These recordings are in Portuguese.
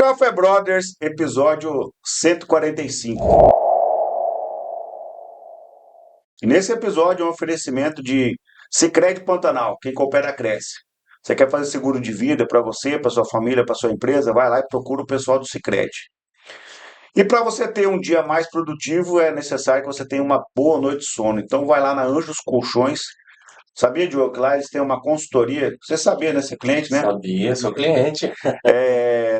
Café Brothers, episódio 145. E nesse episódio é um oferecimento de Sicredi Pantanal, quem coopera cresce. Você quer fazer seguro de vida para você, para sua família, para sua empresa? Vai lá e procura o pessoal do Sicredi. E para você ter um dia mais produtivo, é necessário que você tenha uma boa noite de sono. Então vai lá na Anjos Colchões. Sabia, Diogo, que lá eles têm uma consultoria? Você sabia, né? Ser cliente, né? Sabia, sou cliente.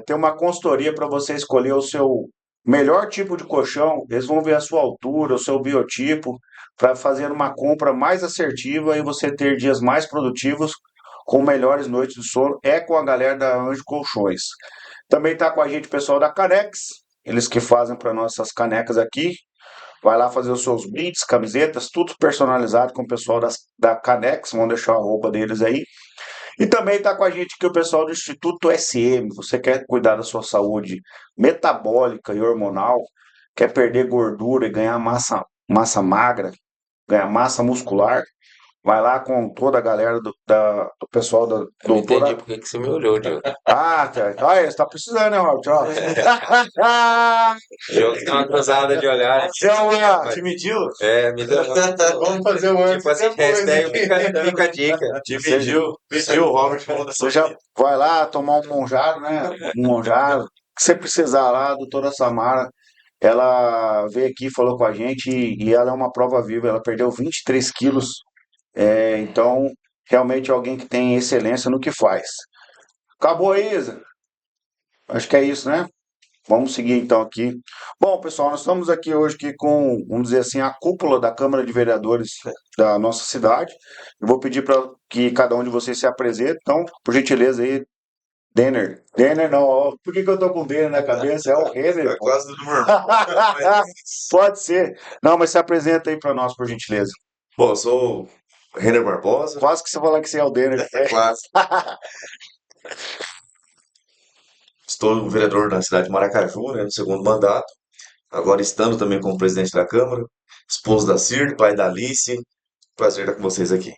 Tem uma consultoria para você escolher o seu melhor tipo de colchão. Eles vão ver a sua altura, o seu biotipo, para fazer uma compra mais assertiva e você ter dias mais produtivos com melhores noites de sono. É com a galera da Anjo Colchões. Também está com a gente o pessoal da Canex, eles que fazem para nossas canecas aqui. Vai lá fazer os seus brindes, camisetas, tudo personalizado com o pessoal da Canex. Vão deixar a roupa deles aí. E também está com a gente aqui o pessoal do Instituto SM. Você quer cuidar da sua saúde metabólica e hormonal, quer perder gordura e ganhar massa magra, ganhar massa muscular, vai lá com toda a galera do pessoal da Eu não entendi doutora. por que que você me olhou, Diogo. Você está precisando, né, Robert? Ó. Diogo tem uma cruzada de olhares. Te mediu? Me deu. Vamos fazer o antes Tipo assim, e depois hashtag aqui. fica a dica. Te mediu, o Robert falou Você já vai lá tomar um monjado, né? Um monjado. O que você precisar lá, a doutora Samara, ela veio aqui, falou com a gente e ela é uma prova viva. Ela perdeu 23 quilos. Então, realmente é alguém que tem excelência no que faz. Acabou aí, Isa? Acho que é isso, né? Vamos seguir então aqui. Bom, pessoal, nós estamos aqui hoje aqui com, vamos dizer assim, a cúpula da Câmara de Vereadores da nossa cidade. Eu vou pedir para que cada um de vocês se apresente. Então, por gentileza aí, Denner. Denner não, ó, por que eu tô com Denner na cabeça? É o Renner. Pô. Quase do normal. Pode ser. Não, mas se apresenta aí para nós, por gentileza. Bom, eu sou o Renner Barbosa, Quase que você falar que você é o Denner. quase. Estou vereador na cidade de Maracaju, né, no segundo mandato. Agora estando também como presidente da Câmara, esposo da Cir, pai da Alice. Prazer estar com vocês aqui.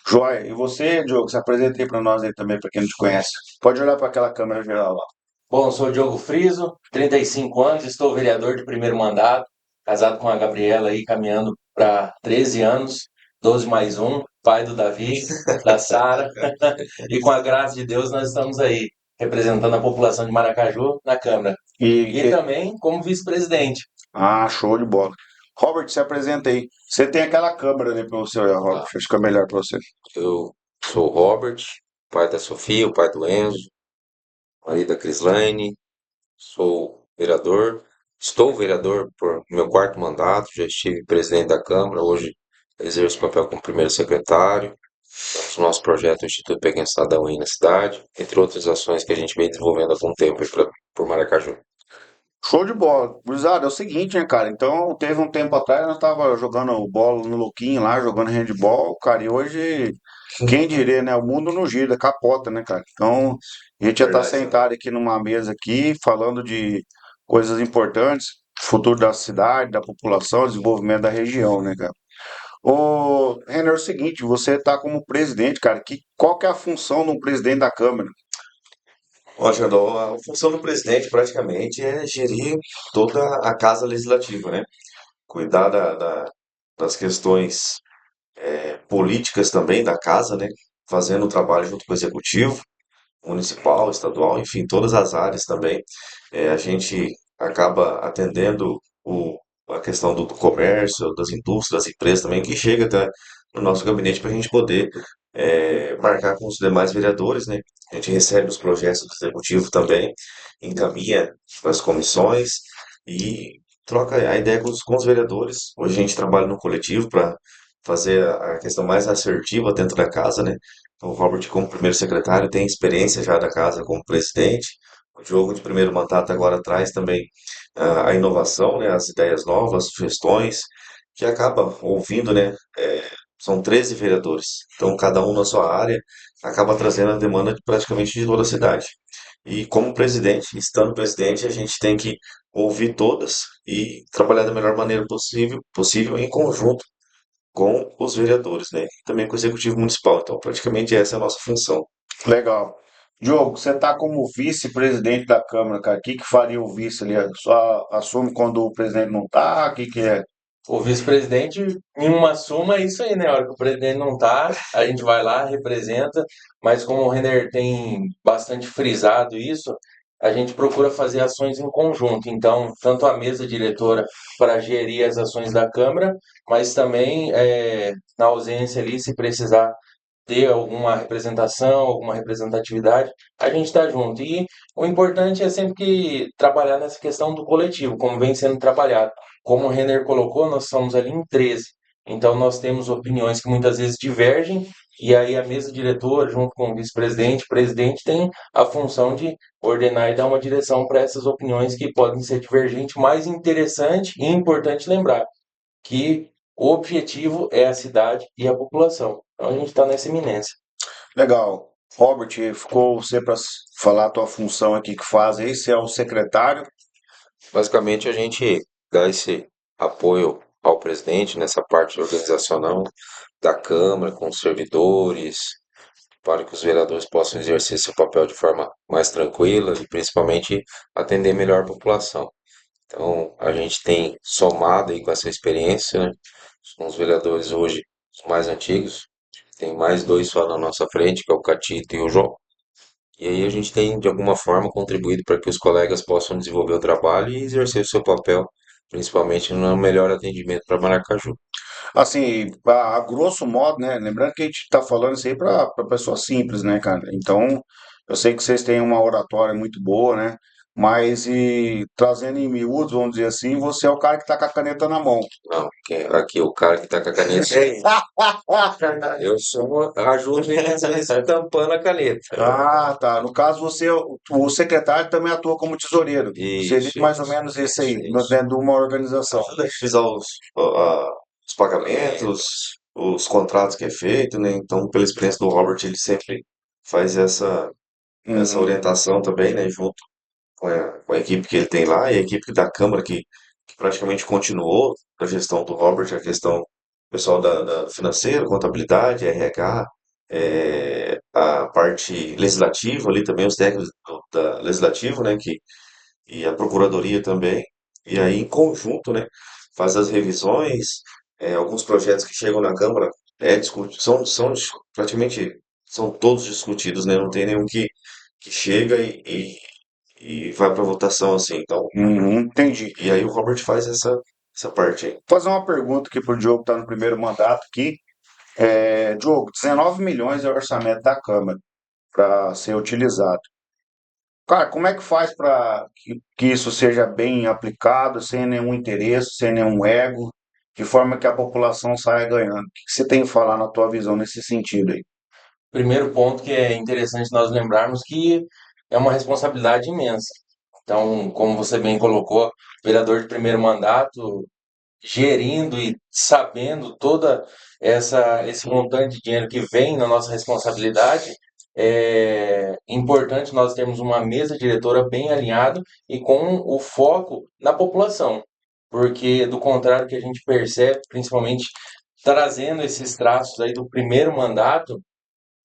Joia. E você, Diogo, se apresenta aí para nós aí também, para quem não te conhece. Pode olhar para aquela câmera geral lá. Bom, sou o Diogo Friso, 35 anos, estou vereador de primeiro mandato, casado com a Gabriela aí, caminhando para 13 anos, 12 mais um, pai do Davi, da Sara, e com a graça de Deus nós estamos aí, representando a população de Maracaju na Câmara. E também como vice-presidente. Show de bola. Robert, se apresenta aí. Você tem aquela câmera ali para você olhar, Robert. Acho que é melhor para você. Eu sou o Robert, pai da Sofia, o pai do Enzo, marido da Crislaine, sou vereador, estou vereador por meu quarto mandato, já estive presidente da Câmara, hoje exerço o papel como primeiro secretário. O nosso projeto é o Instituto Pequeno Cidadão aí na cidade, entre outras ações que a gente vem desenvolvendo há algum tempo aí por Maracaju. Show de bola. Gurizada, é o seguinte, né, cara? Então, teve um tempo atrás, nós tava jogando bola no Luquinho lá, jogando handball, cara, e hoje, quem diria, né? O mundo não gira, capota, né, cara? Então, a gente já tá Verdade, sentado aqui numa mesa aqui, falando de coisas importantes, futuro da cidade, da população, desenvolvimento da região, né, cara? Ô, Renner, é o seguinte, você tá como presidente, cara, qual que é a função de um presidente da Câmara? Ó, Jandol, a função do presidente praticamente é gerir toda a casa legislativa, né? Cuidar das questões políticas também da casa, né? Fazendo o trabalho junto com o executivo, municipal, estadual, enfim, todas as áreas também. A gente acaba atendendo a questão do comércio, das indústrias, das empresas também, que chega até no nosso gabinete para a gente poder marcar com os demais vereadores, né? A gente recebe os projetos do executivo também, encaminha para as comissões e troca a ideia com os vereadores. Hoje a gente trabalha no coletivo para fazer a questão mais assertiva dentro da casa, né? Então, o Robert, como primeiro secretário, tem experiência já da casa como presidente. O Diogo, de primeiro mandato, agora traz também a inovação, né, as ideias novas, sugestões, que acaba ouvindo, né? São 13 vereadores, então cada um na sua área acaba trazendo a demanda praticamente de toda a cidade. E como presidente, estando presidente, a gente tem que ouvir todas e trabalhar da melhor maneira possível em conjunto com os vereadores, né? E também com o executivo municipal. Então, praticamente essa é a nossa função. Legal. Diogo, você está como vice-presidente da Câmara, cara. O que que faria o vice ali? Só assume quando o presidente não tá? O que que é? O vice-presidente, em uma suma, é isso aí, né? A hora que o presidente não tá, a gente vai lá, representa, mas como o Renner tem bastante frisado isso, a gente procura fazer ações em conjunto. Então, tanto a mesa diretora para gerir as ações da Câmara, mas também, na ausência ali, se precisar ter alguma representação, alguma representatividade, a gente está junto. E o importante é sempre que trabalhar nessa questão do coletivo, como vem sendo trabalhado. Como o Renner colocou, nós somos ali em 13. Então nós temos opiniões que muitas vezes divergem, e aí a mesa diretora, junto com o vice-presidente, presidente, tem a função de ordenar e dar uma direção para essas opiniões que podem ser divergentes, mas interessante e importante lembrar que o objetivo é a cidade e a população. Então a gente está nessa iminência. Legal. Robert, ficou você para falar a tua função aqui que faz aí, você é o secretário. Basicamente, a gente dá esse apoio ao presidente nessa parte organizacional da Câmara, com os servidores, para que os vereadores possam exercer seu papel de forma mais tranquila e principalmente atender melhor a população. Então, a gente tem somado aí com essa experiência, né? São os vereadores hoje os mais antigos, tem mais dois só na nossa frente, que é o Catito e o João. E aí a gente tem, de alguma forma, contribuído para que os colegas possam desenvolver o trabalho e exercer o seu papel, principalmente no melhor atendimento para Maracaju. Assim, a grosso modo, né? Lembrando que a gente está falando isso aí para pessoa simples, né, cara? Então, eu sei que vocês têm uma oratória muito boa, né? Mas e trazendo em miúdos, vamos dizer assim, você é o cara que está com a caneta na mão. Não, aqui o cara que está com a caneta aí. Eu só ajudo ele estampando a caneta. Ah, tá. No caso, você, o secretário também atua como tesoureiro. Seria Isso, mais ou isso, menos isso isso, aí, isso. dentro de uma organização. Ajuda a revisar os pagamentos, os contratos que é feito, né? Então, pela experiência do Robert, ele sempre faz essa Uhum. orientação também, né? Junto com a equipe que ele tem lá e a equipe da Câmara que praticamente continuou a gestão do Robert, a questão pessoal da financeira, contabilidade, RH, a parte legislativa ali também, os técnicos da legislativo, né? E a procuradoria também. E aí, em conjunto, né? Faz as revisões, alguns projetos que chegam na Câmara praticamente são todos discutidos, né? Não tem nenhum que chega e vai para votação assim. Então, Uhum, entendi. e aí o Robert faz essa parte aí. Vou fazer uma pergunta aqui pro Diogo, que está no primeiro mandato aqui. Diogo, 19 milhões é o orçamento da Câmara para ser utilizado. Cara, como é que faz para que isso seja bem aplicado, sem nenhum interesse, sem nenhum ego, de forma que a população saia ganhando? O que que você tem a falar na tua visão nesse sentido aí? Primeiro ponto que é interessante nós lembrarmos que é uma responsabilidade imensa. Então, como você bem colocou, vereador de primeiro mandato, gerindo e sabendo toda esse montante de dinheiro que vem na nossa responsabilidade, é importante nós termos uma mesa diretora bem alinhada e com o foco na população, porque do contrário que a gente percebe, principalmente trazendo esses traços aí do primeiro mandato,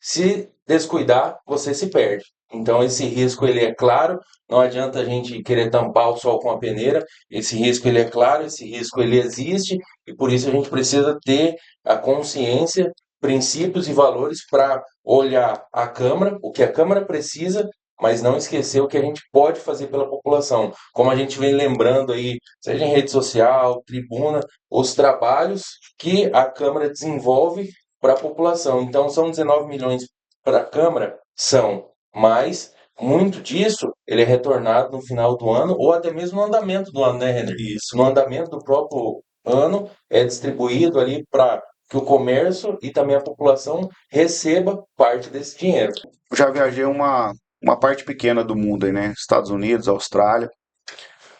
se descuidar, você se perde. Então esse risco ele é claro, não adianta a gente querer tampar o sol com a peneira. Esse risco ele é claro, esse risco ele existe e por isso a gente precisa ter a consciência, princípios e valores para olhar a Câmara, o que a Câmara precisa, mas não esquecer o que a gente pode fazer pela população. Como a gente vem lembrando aí, seja em rede social, tribuna, os trabalhos que a Câmara desenvolve para a população. Então, são 19 milhões para a Câmara? São, mas muito disso ele é retornado no final do ano ou até mesmo no andamento do ano, né, Renner? Isso. No andamento do próprio ano é distribuído ali para que o comércio e também a população receba parte desse dinheiro. Eu já viajei uma parte pequena do mundo aí, né? Estados Unidos, Austrália.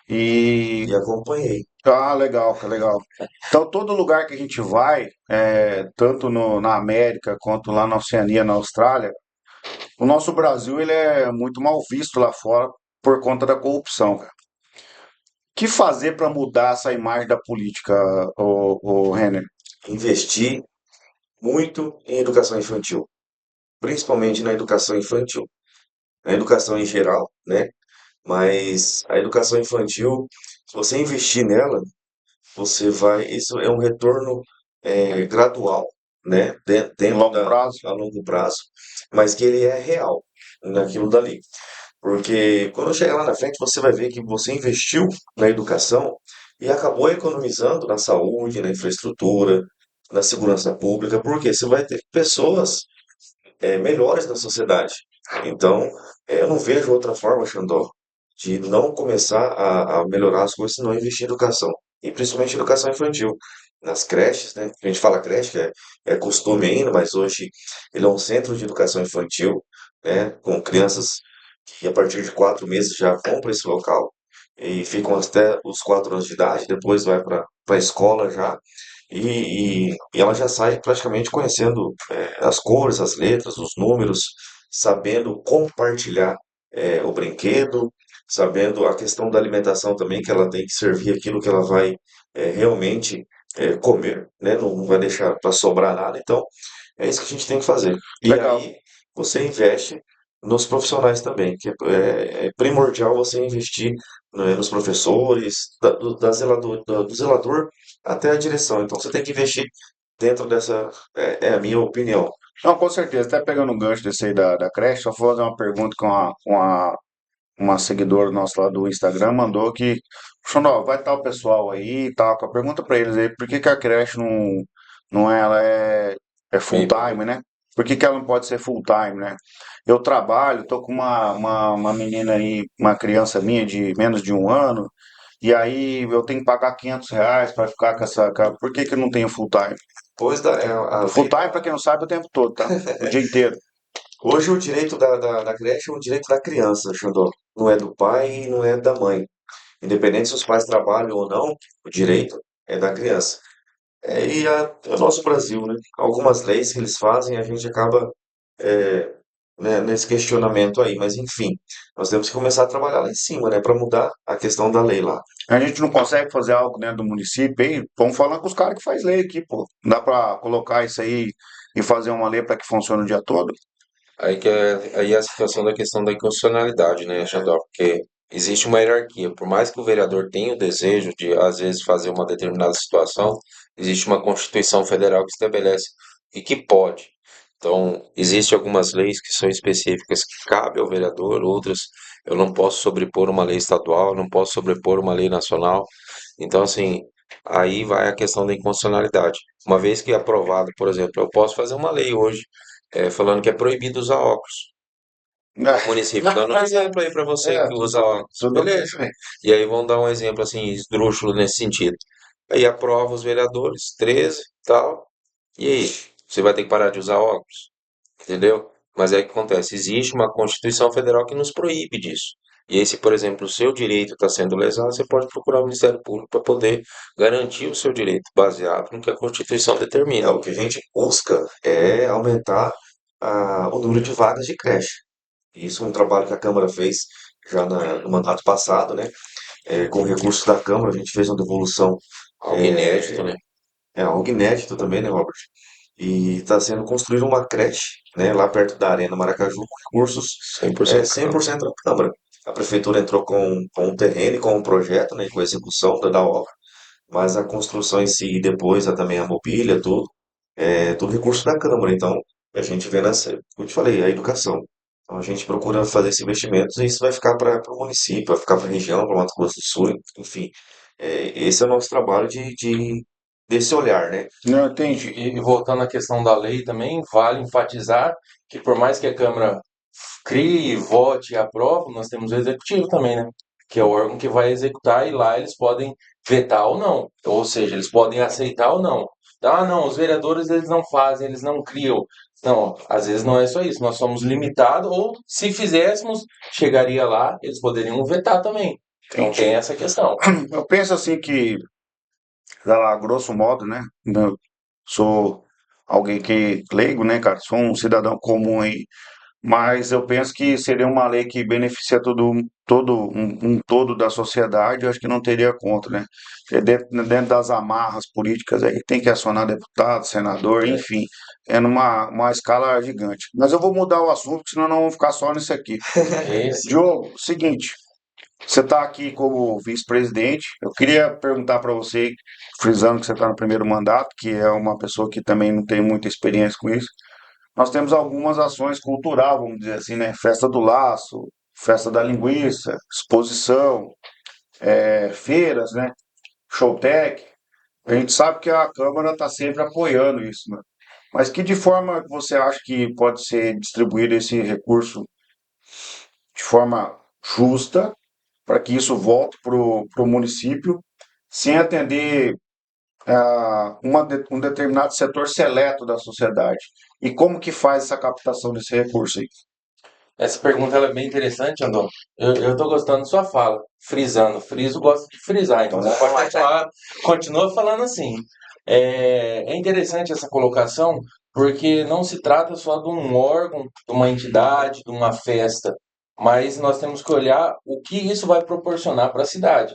E E acompanhei. ah, legal, que legal. Então, todo lugar que a gente vai, tanto na América quanto lá na Oceania, na Austrália, o nosso Brasil ele é muito mal visto lá fora por conta da corrupção, cara. O que fazer para mudar essa imagem da política, o Renner? Investir muito em educação infantil, principalmente na educação infantil. na educação em geral, né? Mas a educação infantil, se você investir nela, você vai. Isso é um retorno gradual, né? Dentro Longo prazo. a longo prazo, mas que ele é real naquilo dali. Porque quando chegar lá na frente, você vai ver que você investiu na educação e acabou economizando na saúde, na infraestrutura, na segurança pública, porque você vai ter pessoas melhores na sociedade. Então, eu não vejo outra forma, Xandó, de não começar a melhorar as coisas se não investir em educação. E principalmente em educação infantil. Nas creches, né? A gente fala creche, que é costume ainda, mas hoje ele é um centro de educação infantil, né? Com crianças que a partir de 4 meses já vão para esse local e ficam até os 4 anos de idade, depois vai para a escola já. E ela já sai praticamente conhecendo as cores, as letras, os números, sabendo compartilhar o brinquedo, sabendo a questão da alimentação também, que ela tem que servir aquilo que ela vai realmente comer, né? Não vai deixar para sobrar nada. Então, é isso que a gente tem que fazer. E Legal. aí você investe nos profissionais também, que é primordial você investir, né, nos professores, do zelador até a direção. Então você tem que investir dentro dessa, é a minha opinião. Não, com certeza. Até pegando o gancho desse aí da creche, só vou fazer uma pergunta com uma seguidora nossa lá do Instagram mandou que, Xandó, vai estar o pessoal aí e tal, pergunta pra eles aí, por que que a creche não é, ela é full Bem, time, né? Por que que ela não pode ser full time, né? Eu trabalho, tô com uma menina aí, uma criança minha de menos de 1 ano, e aí eu tenho que pagar R$ 500 para ficar com essa, por que que eu não tenho full time? Pois a Full lei, time, pra quem não sabe, é o tempo todo, tá? O dia inteiro. hoje o direito da creche é o direito da criança, Xandó. Não é do pai e não é da mãe. Independente se os pais trabalham ou não, o direito é da criança. É o nosso Brasil, né? Algumas leis que eles fazem, a gente acaba é, né, nesse questionamento aí, mas enfim, nós temos que começar a trabalhar lá em cima, né, para mudar a questão da lei lá. A gente não consegue fazer algo dentro do município aí, vamos falar com os caras que faz lei aqui, pô. Dá pra colocar isso aí e fazer uma lei para que funcione o dia todo? aí é a situação da questão da inconstitucionalidade, né, Xandó? Porque existe uma hierarquia. Por mais que o vereador tenha o desejo de, às vezes, fazer uma determinada situação, existe uma Constituição Federal que estabelece e que pode. Então, existem algumas leis que são específicas que cabe ao vereador, outras eu não posso sobrepor uma lei estadual, não posso sobrepor uma lei nacional. Então, assim, aí vai a questão da inconstitucionalidade. Uma vez que é aprovado, por exemplo, eu posso fazer uma lei hoje falando que é proibido usar óculos no município. Dando um exemplo aí para você É, que usa óculos. tudo Beleza. bem. E aí vão dar um exemplo assim, esdrúxulo nesse sentido. Aí aprova os vereadores, 13, tal. E aí? Você vai ter que parar de usar óculos? Entendeu? Mas é que acontece, existe uma Constituição Federal que nos proíbe disso. E aí, se, por exemplo, o seu direito está sendo lesado, você pode procurar o Ministério Público para poder garantir o seu direito, baseado no que a Constituição determina. O que a gente busca é aumentar o número de vagas de creche. Isso é um trabalho que a Câmara fez já no mandato passado, né? Com recursos da Câmara, a gente fez uma devolução. Algo inédito, né? É algo inédito também, né, Robert? E está sendo construída uma creche, né, lá perto da Arena Maracaju, com recursos 100% cem Câmara. por cento da Câmara. A Prefeitura entrou com o terreno e com o projeto, né, com a execução da obra, mas a construção em si e depois também a mobília, tudo, é tudo recurso da Câmara. Então, a gente vê nessa, como eu te falei, a educação. Então, a gente procura fazer esses investimentos e isso vai ficar para o município, vai ficar para a região, para Mato Grosso do Sul, enfim. Esse é o nosso trabalho desse olhar, né? Não, entendi. E voltando à questão da lei também, vale enfatizar que por mais que a Câmara crie, vote e aprove, nós temos o Executivo também, né? Que é o órgão que vai executar e lá eles podem vetar ou não. Ou seja, eles podem aceitar ou não. Ah, não, os vereadores eles não fazem, eles não criam. Não, às vezes não é só isso. Nós somos limitados ou se fizéssemos, chegaria lá, eles poderiam vetar também. Então tem Entendi. essa questão. Eu penso assim que, sei lá, grosso modo, né? Eu sou alguém que leigo, né, cara? Sou um cidadão comum aí. mas eu penso que seria uma lei que beneficia um todo da sociedade, eu acho que não teria contra, né? Porque dentro das amarras políticas aí tem que acionar deputado, senador, enfim, é numa escala gigante. Mas eu vou mudar o assunto, senão não vamos ficar só nisso aqui. É isso. Diogo, seguinte, você está aqui como vice-presidente. Eu queria perguntar para você, frisando que você está no primeiro mandato, que é uma pessoa que também não tem muita experiência com isso. Nós temos algumas ações culturais, vamos dizer assim, né? Festa do Laço, Festa da Linguiça, exposição, feiras, né? Showtech. A gente sabe que a Câmara está sempre apoiando isso, né? Mas que de forma você acha que pode ser distribuído esse recurso de forma justa para que isso volte para o município, sem atender um determinado setor seleto da sociedade? E como que faz essa captação desse recurso aí? Essa pergunta ela é bem interessante, Andon. Eu tô gostando da sua fala, frisando. Friso gosta de frisar, então você pode continuar, continua falando assim. É interessante essa colocação, porque não se trata só de um órgão, de uma entidade, de uma festa, mas nós temos que olhar o que isso vai proporcionar para a cidade.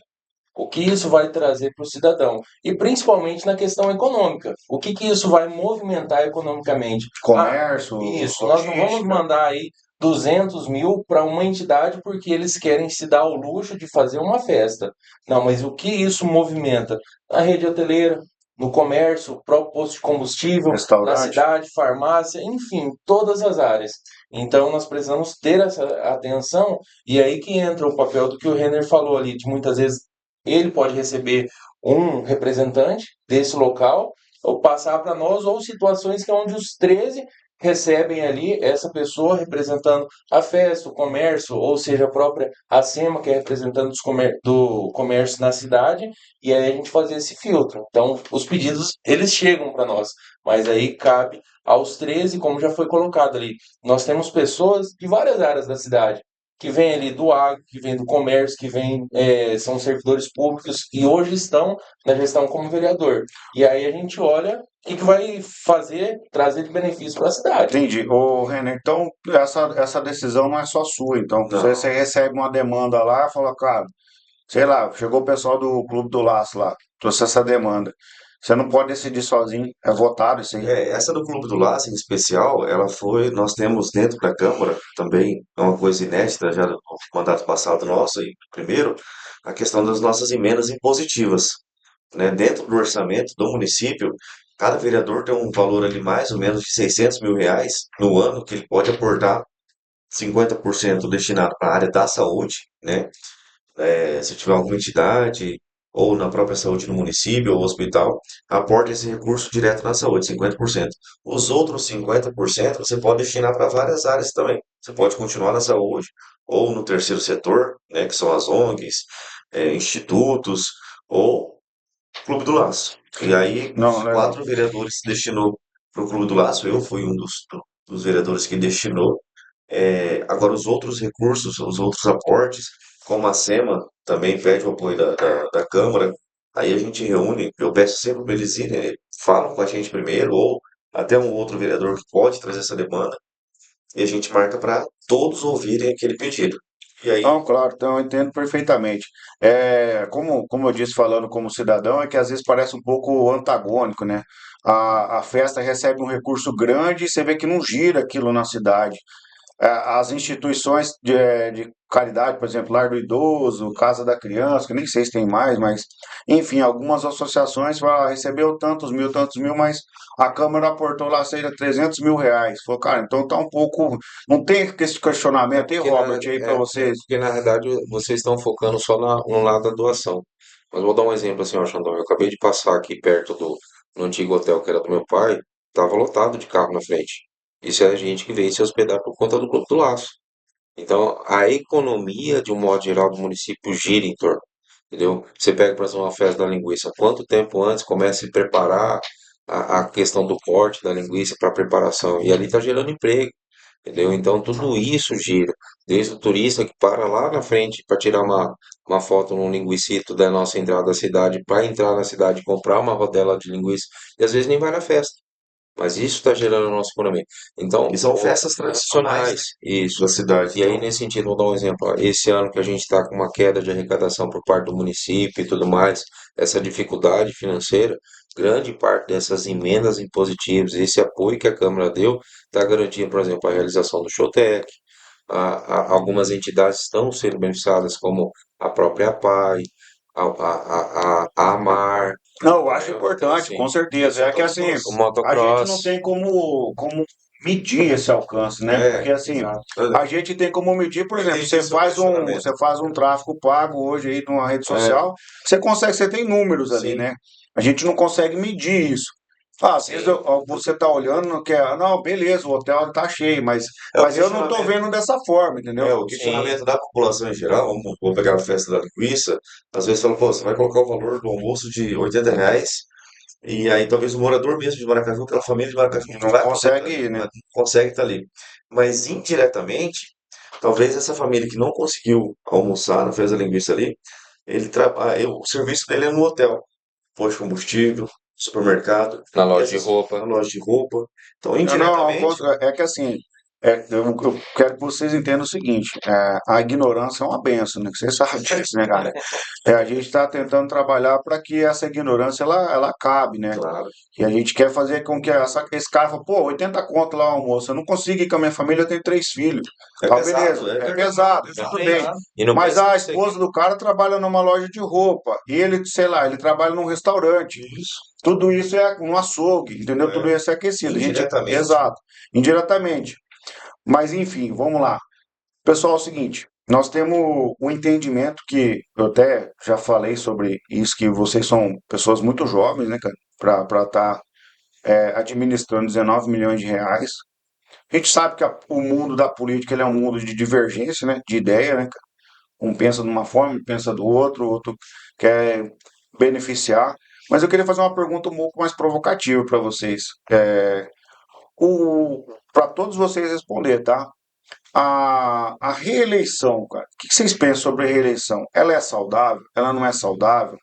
O que isso vai trazer para o cidadão? E principalmente na questão econômica. O que isso vai movimentar economicamente? Ah, Comércio, isso, nós não vamos logística. mandar aí 200 mil para uma entidade porque eles querem se dar ao luxo de fazer uma festa. Não, mas o que isso movimenta? Na rede hoteleira, no comércio, próprio posto de combustível, na Restaurante. cidade, farmácia, enfim, todas as áreas. Então nós precisamos ter essa atenção e aí que entra o papel do que o Renner falou ali, de muitas vezes ele pode receber um representante desse local ou passar para nós, ou situações que é onde os 13 recebem ali essa pessoa representando a festa, o comércio, ou seja, a própria ACEMA, que é representante do comércio na cidade, e aí a gente fazer esse filtro. Então, os pedidos, eles chegam para nós, mas aí cabe aos 13, como já foi colocado ali. Nós temos pessoas de várias áreas da cidade que vêm ali do agro, que vêm do comércio, que vêm, são servidores públicos e hoje estão na gestão como vereador. E aí a gente olha o que vai fazer, trazer de benefício para a cidade. Entendi. Ô, Renan, então essa decisão não é só sua. Então, você Não. recebe uma demanda lá e fala, cara, sei lá, chegou o pessoal do Clube do Laço lá, trouxe essa demanda. Você não pode decidir sozinho, é votado isso aí. Essa do Clube do Laço, em especial, ela foi. Nós temos dentro da Câmara também, é uma coisa inédita já do mandato passado nosso, e primeiro, a questão das nossas emendas impositivas, né? Dentro do orçamento do município, cada vereador tem um valor ali mais ou menos de 600 mil reais no ano que ele pode aportar 50% destinado para a área da saúde, né? Se tiver alguma entidade ou na própria saúde no município ou hospital, aporte esse recurso direto na saúde, 50%. Os outros 50% você pode destinar para várias áreas também. Você pode continuar na saúde ou no terceiro setor, né, que são as ONGs, institutos ou Clube do Laço. E aí, Não, os legal. 4 vereadores se destinou para o Clube do Laço. Eu fui um dos vereadores que destinou. Agora, os outros recursos, os outros aportes, como a SEMA também pede o apoio da Câmara, aí a gente reúne, eu peço sempre para eles irem, falam com a gente primeiro, ou até um outro vereador que pode trazer essa demanda, e a gente marca para todos ouvirem aquele pedido. E aí, Não, claro, então eu entendo perfeitamente. Como eu disse, falando como cidadão, é que às vezes parece um pouco antagônico, né? A festa recebe um recurso grande e você vê que não gira aquilo na cidade. As instituições de caridade, por exemplo, Lar do Idoso, Casa da Criança, que nem sei se tem mais, mas enfim, algumas associações recebeu tantos mil, mas a Câmara aportou lá cerca de 300 mil reais. Falou, cara, então tá um pouco. Não tem esse É questionamento aí, porque Robert, aí para é vocês. porque na verdade vocês estão focando só no lado da doação. Mas vou dar um exemplo assim, ó, Xandão. Eu acabei de passar aqui perto no antigo hotel que era do meu pai, tava lotado de carro na frente. Isso é gente que veio se hospedar por conta do Clube do Laço. Então, a economia, de um modo geral, do município gira em torno, entendeu? Você pega, por exemplo, uma festa da linguiça, quanto tempo antes começa a se preparar a questão do corte da linguiça para preparação? E ali está gerando emprego, entendeu? Então, tudo isso gira. Desde o turista que para lá na frente para tirar uma foto num linguicito da nossa entrada da cidade, para entrar na cidade e comprar uma rodela de linguiça, e às vezes nem vai na festa. Mas isso está gerando a nossa economia. Então, E são festas tradicionais, né, isso. da cidade. E aí, Então, nesse sentido, vou dar um exemplo. Ó. Esse ano que a gente está com uma queda de arrecadação por parte do município e tudo mais, essa dificuldade financeira, grande parte dessas emendas impositivas, esse apoio que a Câmara deu, está garantindo, por exemplo, a realização do Showtech. Algumas entidades estão sendo beneficiadas, como a própria APAI, a AMAR, Não, eu acho entendeu? Então, importante, assim, com certeza. isso É que assim, o a gente não motocross, tem como medir esse alcance, né? é, Porque assim, exato. a gente tem como medir, por exemplo, Entendi seu questionamento. você faz um tráfego pago hoje aí numa rede É, social, você tem números ali, sim, né? A gente não consegue medir isso. Ah, às vezes sim. você tá olhando que não, beleza, o hotel tá cheio, É o mas eu não tô questionamento. vendo dessa forma, entendeu? É, o sim, questionamento da população em geral, vou pegar a festa da linguiça, às vezes fala, pô, você vai colocar o valor do almoço de R$ 80, e aí talvez o morador mesmo de Maracaju, aquela família de Maracaju, não Não vai poder, consegue ir, né? não consegue estar ali. Mas indiretamente, talvez essa família que não conseguiu almoçar na festa da linguiça ali, o serviço dele é no hotel, posto de combustível, supermercado, na e loja de essas roupa. na loja de roupa. Então, Não, não, indiretamente, é que assim, eu quero que vocês entendam o seguinte, a ignorância é uma benção, né? Que vocês sabem disso, né, cara? A gente está tentando trabalhar para que essa ignorância ela acabe, né? claro, E a gente quer fazer com que esse cara fale, pô, 80 conto lá, almoço, eu não consigo ir com a minha família, eu tenho 3 filhos. é Tá, pesado, beleza, é é verdade, pesado, tudo bem. exatamente. E não Mas pensa a que isso esposa aqui. do cara trabalha numa loja de roupa, e ele, sei lá, ele trabalha num restaurante. Isso, Tudo isso é um açougue, entendeu? Tudo é, isso é aquecido. indiretamente. Exato, indiretamente. Mas enfim, vamos lá. Pessoal, é o seguinte, nós temos o entendimento que eu até já falei sobre isso, que vocês são pessoas muito jovens, né, cara, para estar administrando 19 milhões de reais. A gente sabe que o mundo da política ele é um mundo de divergência, né, de ideia, né, cara? Um pensa de uma forma, pensa do outro, o outro quer beneficiar. Mas eu queria fazer uma pergunta um pouco mais provocativa para vocês. Para todos vocês responder, tá? A reeleição, cara, o que vocês pensam sobre a reeleição? Ela é saudável? Ela não é saudável?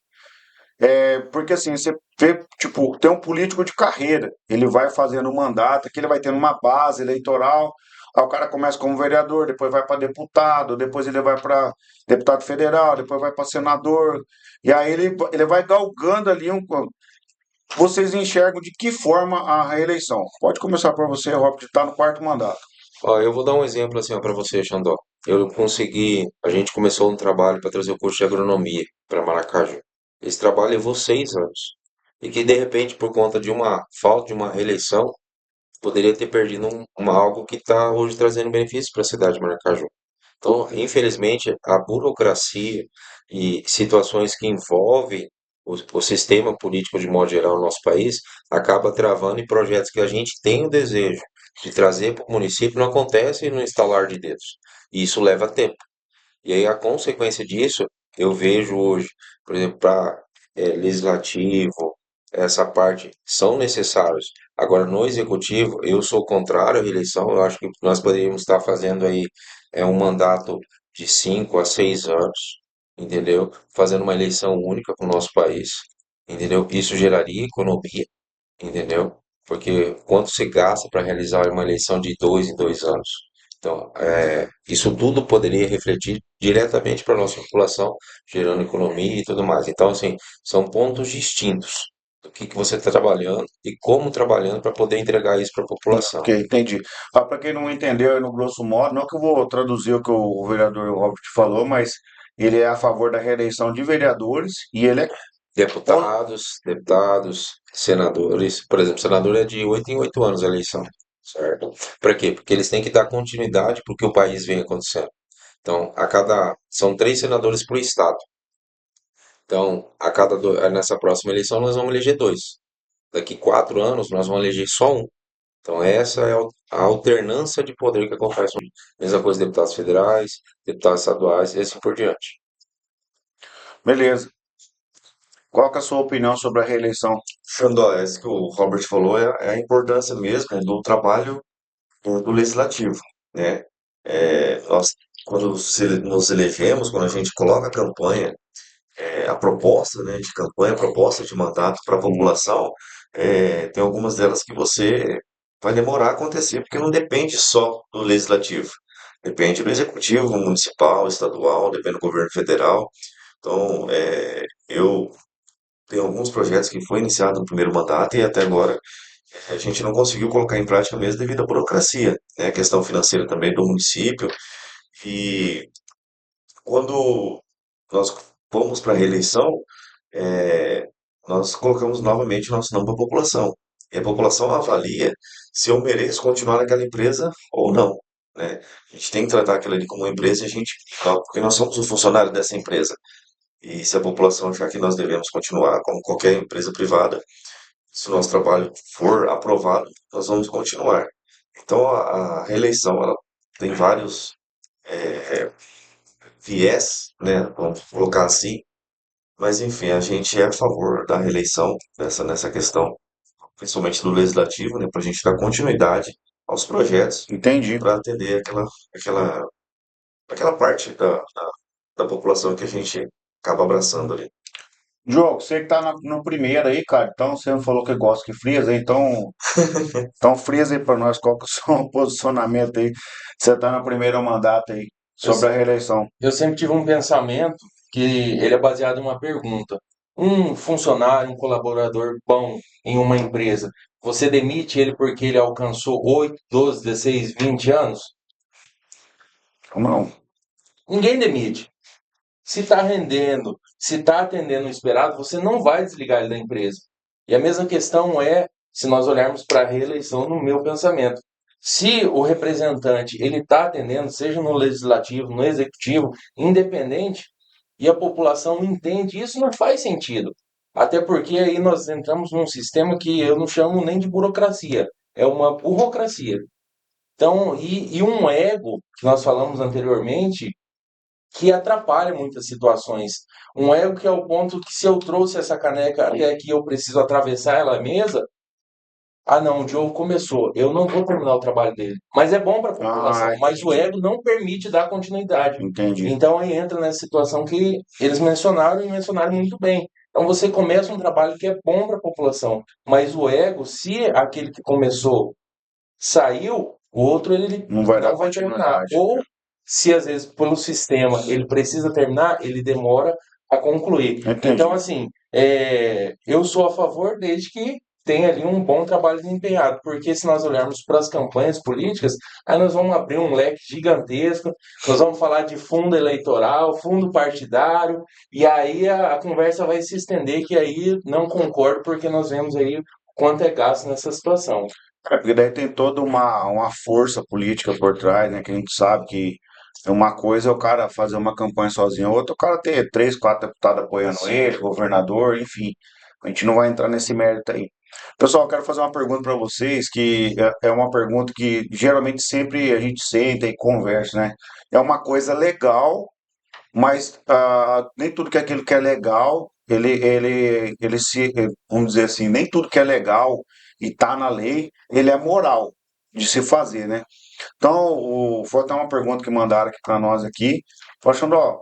Porque assim, você vê, tipo, tem um político de carreira, ele vai fazendo um mandato, que ele vai tendo uma base eleitoral, aí o cara começa como vereador, depois vai para deputado, depois ele vai para deputado federal, depois vai para senador, e aí ele vai galgando ali um. Vocês enxergam de que forma a reeleição? Pode começar por você, Robert, está no quarto mandato. Ó, eu vou dar um exemplo assim para você, Xandó. A gente começou um trabalho para trazer o curso de agronomia para Maracaju. Esse trabalho levou 6 anos. E que de repente, por conta de uma falta de uma reeleição, poderia ter perdido algo que está hoje trazendo benefícios para a cidade de Maracaju. Então, infelizmente, a burocracia e situações que envolvem o sistema político de modo geral no nosso país acaba travando em projetos que a gente tem o desejo de trazer para o município não acontece no instalar de dedos. E isso leva tempo. E aí a consequência disso eu vejo hoje, por exemplo, para legislativo, essa parte são necessários. Agora, no executivo, eu sou contrário à reeleição. Eu acho que nós poderíamos estar fazendo aí um mandato de 5 a 6 anos, entendeu? Fazendo uma eleição única para o nosso país, entendeu? Isso geraria economia, entendeu? Porque quanto se gasta para realizar uma eleição de 2 em 2 anos? Então, isso tudo poderia refletir diretamente para a nossa população, gerando economia e tudo mais. Então, assim, são pontos distintos do que você está trabalhando e como trabalhando para poder entregar isso para a população. Ok, entendi. Para quem não entendeu, no grosso modo, não que eu vou traduzir o que o vereador Robert falou, mas ele é a favor da reeleição de vereadores e ele é. con- Deputados, senadores, por exemplo, senador é de 8 em 8 anos a eleição, certo? Para quê? Porque eles têm que dar continuidade porque o país vem acontecendo. Então, são 3 senadores por estado. Então, nessa próxima eleição nós vamos eleger dois. Daqui 4 anos nós vamos eleger só um. Então, essa é a alternância de poder que acontece hoje. Mesma coisa deputados federais, deputados estaduais e assim por diante. Beleza. Qual que é a sua opinião sobre a reeleição? Xandó, esse que o Robert falou é a importância mesmo, né, do trabalho do legislativo, né? Nós, quando nos elegemos, quando a gente coloca a campanha, a proposta, né, de campanha, a proposta de mandato para a população, tem algumas delas que você vai demorar a acontecer, porque não depende só do legislativo. Depende do executivo municipal, estadual, depende do governo federal. Então, eu tenho alguns projetos que foi iniciado no primeiro mandato e até agora a gente não conseguiu colocar em prática mesmo devido à burocracia, né? A questão financeira também do município. E quando nós fomos para a reeleição, é, nós colocamos novamente nosso nome para a população. E a população avalia se eu mereço continuar naquela empresa ou não, né? A gente tem que tratar aquilo ali como uma empresa, e porque nós somos o funcionário dessa empresa. E se a população achar que nós devemos continuar como qualquer empresa privada, se o nosso trabalho for aprovado, nós vamos continuar. Então a reeleição ela tem vários viés, né? Vamos colocar assim. Mas enfim, a gente é a favor da reeleição nessa questão, principalmente do legislativo, né? Para a gente dar continuidade aos projetos Entendi. para atender aquela, aquela parte da população que a gente acaba abraçando ali. Diogo, você que tá no primeiro aí, cara, então você não falou que gosta que frisa, então frisa aí pra nós qual que é o seu posicionamento aí. Você tá no primeiro mandato aí, Eu, sobre a reeleição. eu sempre tive um pensamento que ele é baseado em uma pergunta. Um funcionário, um colaborador bom em uma empresa, você demite ele porque ele alcançou 8, 12, 16, 20 anos? Ou não? Ninguém demite. Se está rendendo, se está atendendo o esperado, você não vai desligar ele da empresa. E a mesma questão é, se nós olharmos para a reeleição, no meu pensamento. Se o representante ele está atendendo, seja no legislativo, no executivo, independente, e a população entende, isso não faz sentido. Até porque aí nós entramos num sistema que eu não chamo nem de burocracia, é uma burocracia. Então, e um ego, que nós falamos anteriormente, que atrapalha muitas situações. Um ego que é o ponto que se eu trouxe essa caneca até aqui, eu preciso atravessar ela à mesa. Ah, não, o Diogo começou. Eu não vou terminar o trabalho dele. Mas é bom para a Ah, população. Mas o entendi. ego não permite dar continuidade. Entendi. Então aí entra nessa situação que eles mencionaram e mencionaram muito bem. Então você começa um trabalho que é bom para a população, mas o ego, se aquele que começou saiu, o outro ele Não vai dar não vai terminar. continuidade. Ou, se às vezes pelo sistema ele precisa terminar, ele demora a concluir. Então, Entendi. assim, eu sou a favor desde que tenha ali um bom trabalho desempenhado, porque se nós olharmos para as campanhas políticas, aí nós vamos abrir um leque gigantesco, nós vamos falar de fundo eleitoral, fundo partidário, e aí a conversa vai se estender, que aí não concordo, porque nós vemos aí quanto é gasto nessa situação. É, porque daí tem toda uma força política por trás, né? Que a gente sabe que uma coisa é o cara fazer uma campanha sozinho, outra é o cara ter três, quatro deputados apoiando ele, governador, enfim. A gente não vai entrar nesse mérito aí. Pessoal, eu quero fazer uma pergunta para vocês, que é uma pergunta que geralmente sempre a gente senta e conversa, né? É uma coisa legal, mas nem tudo que aquilo que é legal, vamos dizer assim, nem tudo que é legal e tá na lei, ele é moral de se fazer, né? Então, foi até uma pergunta que mandaram aqui para nós aqui, falando, ó,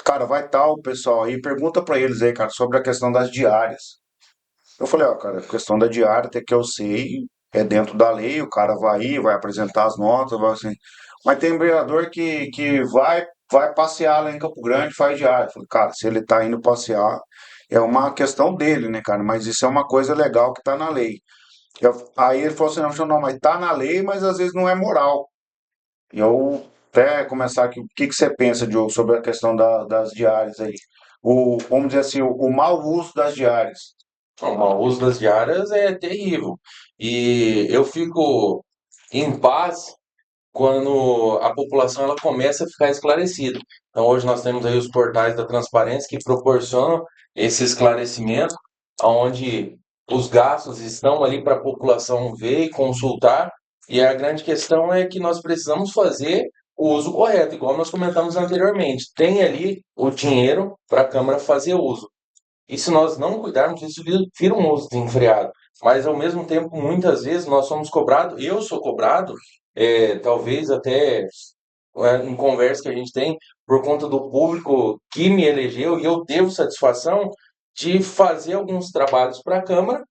cara, vai tal pessoal aí, pergunta para eles aí, cara, sobre a questão das diárias. Eu falei, ó, cara, a questão da diária, até que eu sei, é dentro da lei, o cara vai ir, vai apresentar as notas, vai assim. Mas tem vereador que vai passear lá em Campo Grande, faz diária. Eu falei, cara, se ele tá indo passear, é uma questão dele, né, cara? Mas isso é uma coisa legal que tá na lei. Aí ele falou assim, não, não, mas tá na lei, mas às vezes não é moral. E eu até começar aqui, o que que você pensa, Diogo, sobre a questão das diárias aí? Vamos dizer assim, o mau uso das diárias. O mau uso das diárias é terrível. E eu fico em paz quando a população ela começa a ficar esclarecida. Então hoje nós temos aí os portais da transparência que proporcionam esse esclarecimento, onde os gastos estão ali para a população ver e consultar. E a grande questão é que nós precisamos fazer o uso correto, igual nós comentamos anteriormente. Tem ali o dinheiro para a Câmara fazer uso. E se nós não cuidarmos, isso vira um uso desenfreado. Mas, ao mesmo tempo, muitas vezes nós somos cobrados, eu sou cobrado, talvez até em conversa que a gente tem, por conta do público que me elegeu, e eu devo satisfação de fazer alguns trabalhos para a Câmara,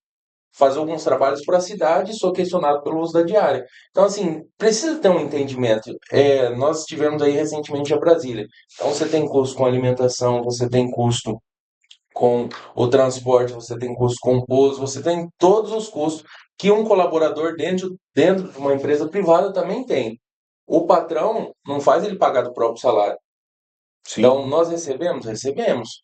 fazer alguns trabalhos para a cidade e sou questionado pelo uso da diária. Então, assim, precisa ter um entendimento. Nós tivemos aí recentemente a Brasília. Então, você tem custo com alimentação, você tem custo com o transporte, você tem custo com o pouso, você tem todos os custos que um colaborador dentro de uma empresa privada também tem. O patrão não faz ele pagar do próprio salário. Sim, Então, nós recebemos? Recebemos.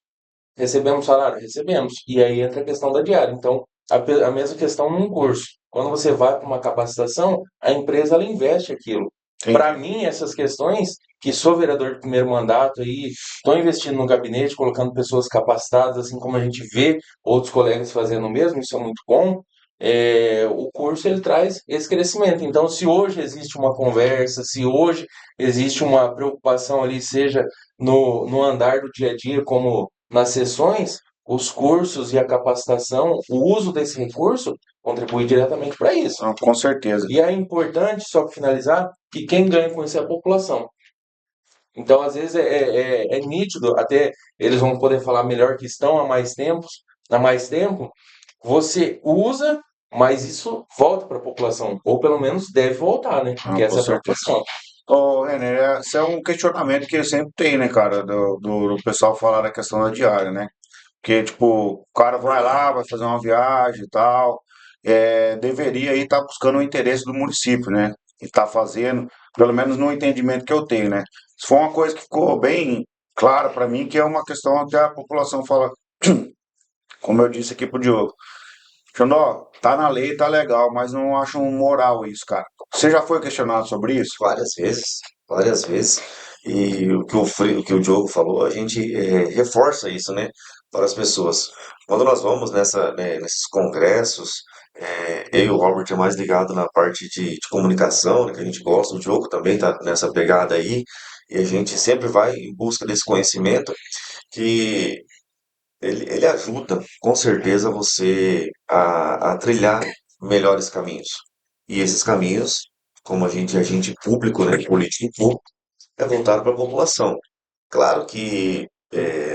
Recebemos salário? Recebemos. E aí entra a questão da diária. Então, a mesma questão num curso. Quando você vai para uma capacitação, a empresa ela investe aquilo. Para entendi. mim, essas questões, que sou vereador de primeiro mandato e estou investindo no gabinete, colocando pessoas capacitadas, assim como a gente vê outros colegas fazendo o mesmo, isso é muito bom. O curso ele traz esse crescimento. Então, se hoje existe uma conversa, se hoje existe uma preocupação ali, seja no andar do dia a dia, como nas sessões, os cursos e a capacitação, o uso desse recurso contribui diretamente para isso. Não, com certeza. E é importante, só para finalizar, que quem ganha com isso é a população. Então, às vezes, é nítido, até eles vão poder falar melhor que estão há mais tempo, você usa, mas isso volta para a população, ou pelo menos deve voltar, né? Não, Que com essa é a certeza. preocupação. Ô, Renner, esse é um questionamento que sempre tem, né, cara, do pessoal falar da questão da diária, né? Porque, tipo, o cara vai lá, vai fazer uma viagem e tal, deveria aí estar buscando o interesse do município, né? E tá fazendo, pelo menos no entendimento que eu tenho, né? Isso foi uma coisa que ficou bem clara para mim, que é uma questão que a população fala, como eu disse aqui pro Diogo. Xandó, tá na lei, tá legal, mas não acho um moral isso, cara. Você já foi questionado sobre isso? Várias vezes, várias vezes. E o que o Diogo falou, a gente reforça isso, né, para as pessoas. Quando nós vamos nesses congressos, eu e o Robert é mais ligado na parte de comunicação, né, que a gente gosta, o Diogo também está nessa pegada aí, e a gente sempre vai em busca desse conhecimento que ele ajuda, com certeza, você a trilhar melhores caminhos. E esses caminhos, como agente público, né, político, é voltado para a população. Claro que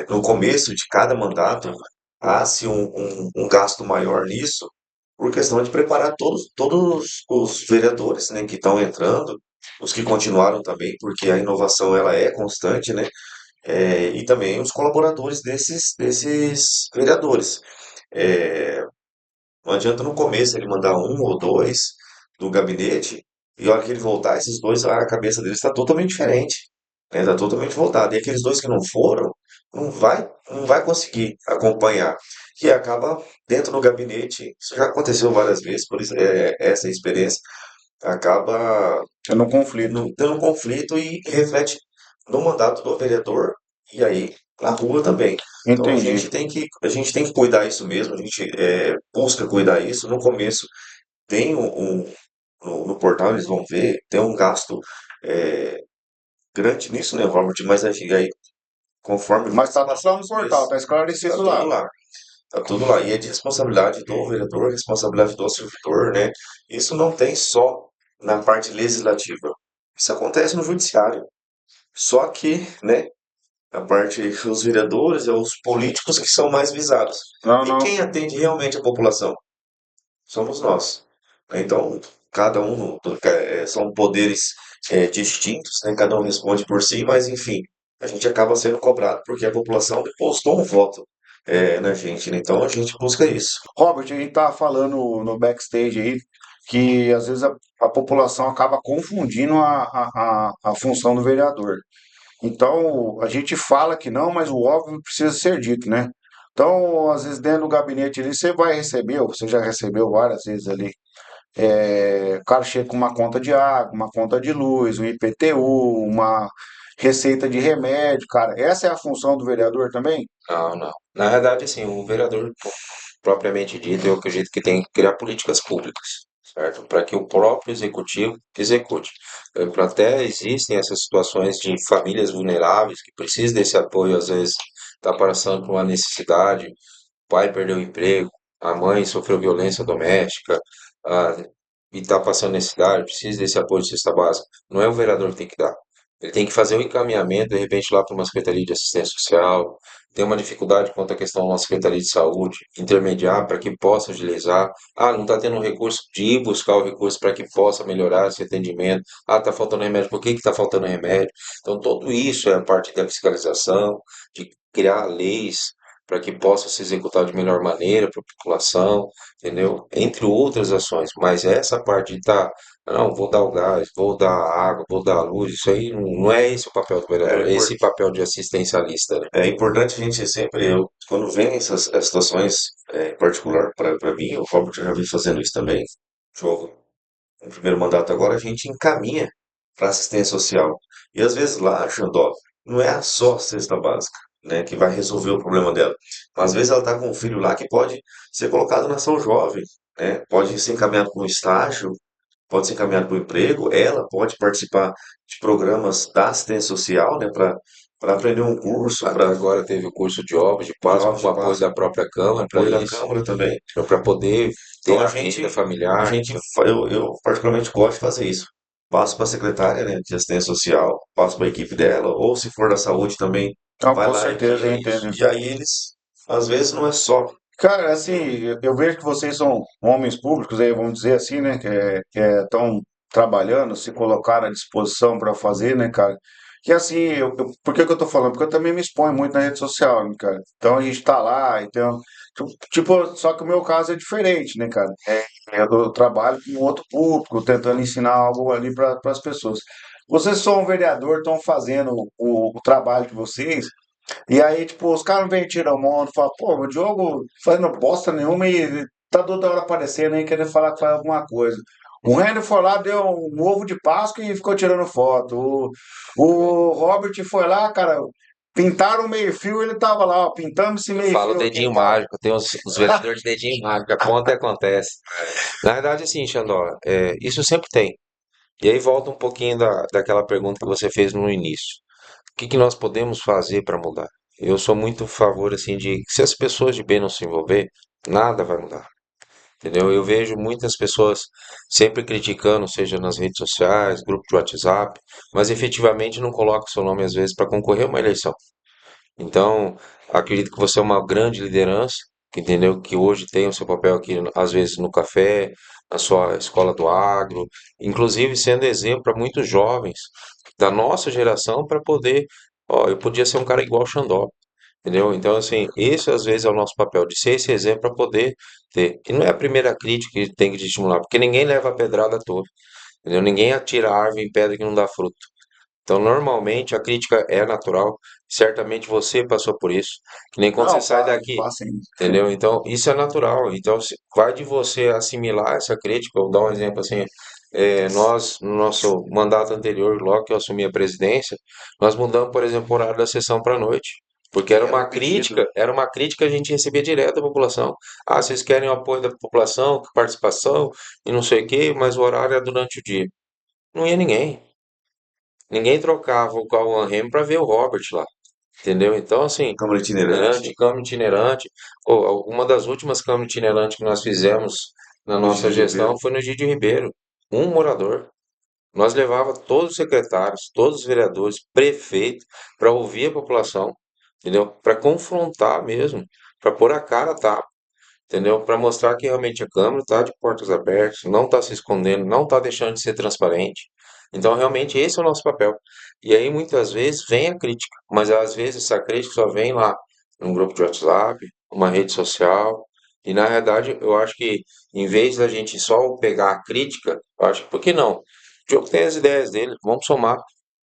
no começo de cada mandato há-se um gasto maior nisso, por questão de preparar todos os vereadores, né, que estão entrando, os que continuaram também, porque a inovação ela é constante, né? E também os colaboradores desses vereadores. É, não adianta no começo ele mandar um ou dois do gabinete, e a hora que ele voltar, esses dois, a cabeça deles está totalmente diferente, né? Está totalmente voltada. E aqueles dois que não foram, não vai conseguir acompanhar. E acaba dentro do gabinete, isso já aconteceu várias vezes, por isso essa experiência acaba É no conflito. tendo um conflito e reflete no mandato do vereador e aí na rua também. Então Entendi. a gente tem que cuidar isso mesmo, a gente busca cuidar isso. No começo tem no portal eles vão ver, tem um gasto é, grande nisso, né, Robert? Mas aí conforme vai Mas se tá tudo passando lá no os portal, meses, tá tá esclarecido tudo lá. lá. Tá tudo lá. E é de responsabilidade do vereador, responsabilidade do servidor, né? Isso não tem só na parte legislativa. Isso acontece no judiciário. Só que, né, a parte os vereadores e os políticos que são mais visados. Não, E não. quem atende realmente a população? Somos nós. Então, cada um são poderes distintos, né? Cada um responde por si, mas enfim, a gente acaba sendo cobrado porque a população depositou um voto na gente, né? Então a gente busca isso. Robert, a gente tá falando no backstage aí que às vezes a população acaba confundindo a função do vereador. Então, a gente fala que não, mas o óbvio precisa ser dito, né? Então, às vezes, dentro do gabinete ali, você vai receber, ou você já recebeu várias vezes ali, o cara chega com uma conta de água, uma conta de luz, um IPTU, uma receita de remédio, cara. Essa é a função do vereador também? Não, não. Na verdade, assim, o vereador, propriamente dito, eu acredito que tem que criar políticas públicas, certo? Para que o próprio executivo execute. Até existem essas situações de famílias vulneráveis que precisam desse apoio, às vezes está passando por uma necessidade, o pai perdeu o emprego, a mãe sofreu violência doméstica, ah, e está passando necessidade, precisa desse apoio de cesta básica. Não é o vereador que tem que dar. Ele tem que fazer o encaminhamento, de repente, lá para uma secretaria de assistência social, tem uma dificuldade quanto à questão da Secretaria de Saúde, intermediar para que possa agilizar. Ah, não está tendo recurso, de ir buscar o recurso para que possa melhorar esse atendimento. Ah, está faltando remédio, por que está faltando remédio? Então, tudo isso é a parte da fiscalização, de criar leis para que possa se executar de melhor maneira para a população, entendeu? Entre outras ações, mas essa parte de estar não, vou dar o gás, vou dar a água, vou dar a luz. Isso aí não é esse o papel do É, vereador, é esse papel de assistencialista, né? é importante a gente sempre, quando vem essas situações, em particular para mim, o Robert já vem fazendo isso também, jogo no primeiro mandato agora, a gente encaminha para assistência social. E às vezes lá, Xandó, não é só a cesta básica, né, que vai resolver o problema dela. Mas às vezes ela está com um filho lá que pode ser colocado na ação jovem, né, pode ser encaminhado para um estágio, pode ser encaminhado para o emprego, ela pode participar de programas da assistência social, né, para aprender um curso, Até para agora teve o curso de ovos de Páscoa jovens com o de apoio Páscoa, da própria Câmara para apoio da isso, Câmara também. para poder ter Então a renda a familiar. gente, eu particularmente gosto de fazer isso. Passo para a secretária, né, de assistência social, passo para a equipe dela, ou se for da saúde também, Então, vai com lá e certeza, eu guia isso. entendo. E aí eles, às vezes não é só. Cara, assim, eu vejo que vocês são homens públicos, aí vamos dizer assim, né? Que estão trabalhando, se colocaram à disposição para fazer, né, cara? Que assim, por que que eu tô falando? Porque eu também me exponho muito na rede social, né, cara? Então a gente tá lá, então, tipo, só que o meu caso é diferente, né, cara? Eu trabalho com outro público, tentando ensinar algo ali para as pessoas. Vocês são um vereador, estão fazendo o trabalho de vocês. E aí, tipo, os caras vêm tirar o mundo, falam, pô, o Diogo fazendo bosta nenhuma e tá toda hora aparecendo aí querendo falar que faz alguma coisa. O Henry foi lá, deu um ovo de Páscoa e ficou tirando foto. O Robert foi lá, cara, pintaram o meio-fio, ele tava lá, ó, pintamos esse Eu falo meio-fio aqui e dedinho tal. mágico, tem os vereadores de dedinho mágico, aponta e acontece. Na verdade, assim, Xandó, isso sempre tem. E aí volta um pouquinho daquela pergunta que você fez no início. O que que nós podemos fazer para mudar? Eu sou muito a favor, assim, de que se as pessoas de bem não se envolver, nada vai mudar. Entendeu? Eu vejo muitas pessoas sempre criticando, seja nas redes sociais, grupo de WhatsApp, mas efetivamente não coloca seu nome às vezes para concorrer a uma eleição. Então, acredito que você é uma grande liderança, que entendeu que hoje tem o seu papel aqui, às vezes no café, na sua escola do agro, inclusive sendo exemplo para muitos jovens da nossa geração para poder, ó, eu podia ser um cara igual o Xandó. Entendeu? Então, assim, esse às vezes é o nosso papel, de ser esse exemplo para poder ter. E não é a primeira crítica que tem que te estimular, porque ninguém leva a pedrada toda, entendeu? Ninguém atira a árvore em pedra que não dá fruto. Então, normalmente, a crítica é natural. Certamente você passou por isso. Que nem quando você Não, sai daqui, fácil. entendeu? Então, isso é natural. Então, vai de você assimilar essa crítica. Eu vou dar um exemplo assim. Nós, no nosso mandato anterior, logo que eu assumi a presidência, nós mudamos, por exemplo, o horário da sessão para a noite. Porque Era um pedido. era uma crítica que a gente recebia direto da população. Ah, vocês querem o apoio da população, participação e não sei o quê, mas o horário é durante o dia. Não ia ninguém. Ninguém trocava o Cauã Raymond para ver o Robert lá, entendeu? Então, assim, Câmara itinerante. itinerante, câmbio itinerante. Pô, uma das últimas câmbios itinerantes que nós fizemos na No nossa Gide gestão Ribeiro. foi no Gide Ribeiro. Um morador. Nós levava todos os secretários, todos os vereadores, prefeito, para ouvir a população, entendeu? Para confrontar mesmo, para pôr a cara a tapa, entendeu? Para mostrar que realmente a Câmara está de portas abertas, não está se escondendo, não está deixando de ser transparente. Então, realmente, esse é o nosso papel. E aí, muitas vezes, vem a crítica, mas às vezes essa crítica só vem lá num grupo de WhatsApp, uma rede social. E na realidade, eu acho que em vez da gente só pegar a crítica, eu acho que por que não? O Diogo tem as ideias dele, vamos somar.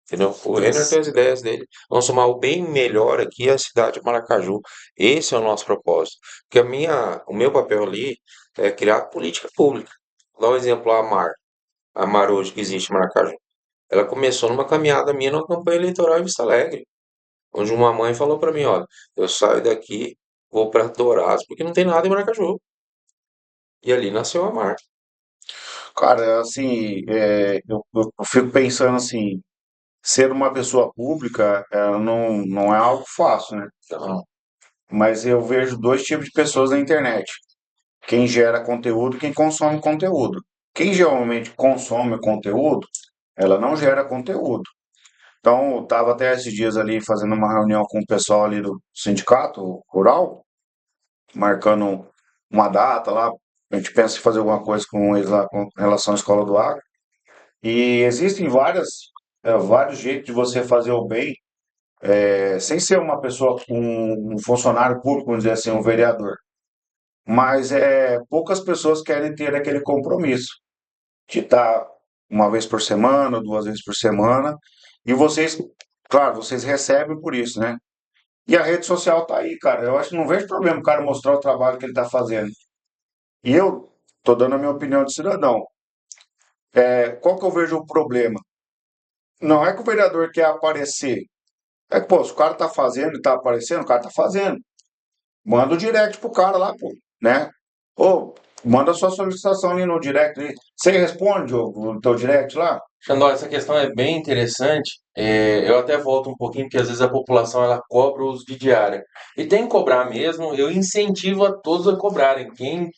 Entendeu? O Renner tem Trans- as ideias dele. Vamos somar o bem melhor aqui à cidade de Maracaju. Esse é o nosso propósito. Porque o meu papel ali é criar política pública. Vou dar um exemplo, a Mar hoje que existe em Maracaju. Ela começou numa caminhada minha numa campanha eleitoral em Vista Alegre, onde uma mãe falou para mim, olha, eu saio daqui, vou para Dourados, porque não tem nada em Maracaju. E ali nasceu a Mar. Cara, assim, eu fico pensando assim, ser uma pessoa pública não é algo fácil, né? Então, Mas eu vejo dois tipos de pessoas na internet. Quem gera conteúdo e quem consome conteúdo. Quem geralmente consome conteúdo, ela não gera conteúdo. Então, eu estava até esses dias ali fazendo uma reunião com o pessoal ali do sindicato rural, marcando uma data lá. A gente pensa em fazer alguma coisa com eles lá com relação à escola do agro. E existem vários jeitos de você fazer o bem, sem ser uma pessoa, um funcionário público, vamos dizer assim, um vereador. Mas poucas pessoas querem ter aquele compromisso de estar uma vez por semana, 2 vezes por semana. E vocês, claro, vocês recebem por isso, né? E a rede social tá aí, cara. Eu acho que não vejo problema o cara mostrar o trabalho que ele tá fazendo. E eu tô dando a minha opinião de cidadão. Qual que eu vejo o problema? Não é que o vereador quer aparecer. É que, pô, se o cara tá fazendo e tá aparecendo, o cara tá fazendo. Manda o direct pro cara lá, pô, né? Ou manda sua solicitação ali no direct. Você responde o teu direct lá? Xandó, essa questão é bem interessante. Eu até volto um pouquinho, porque às vezes a população ela cobra o uso de diária. E tem que cobrar mesmo, eu incentivo a todos a cobrarem. Quem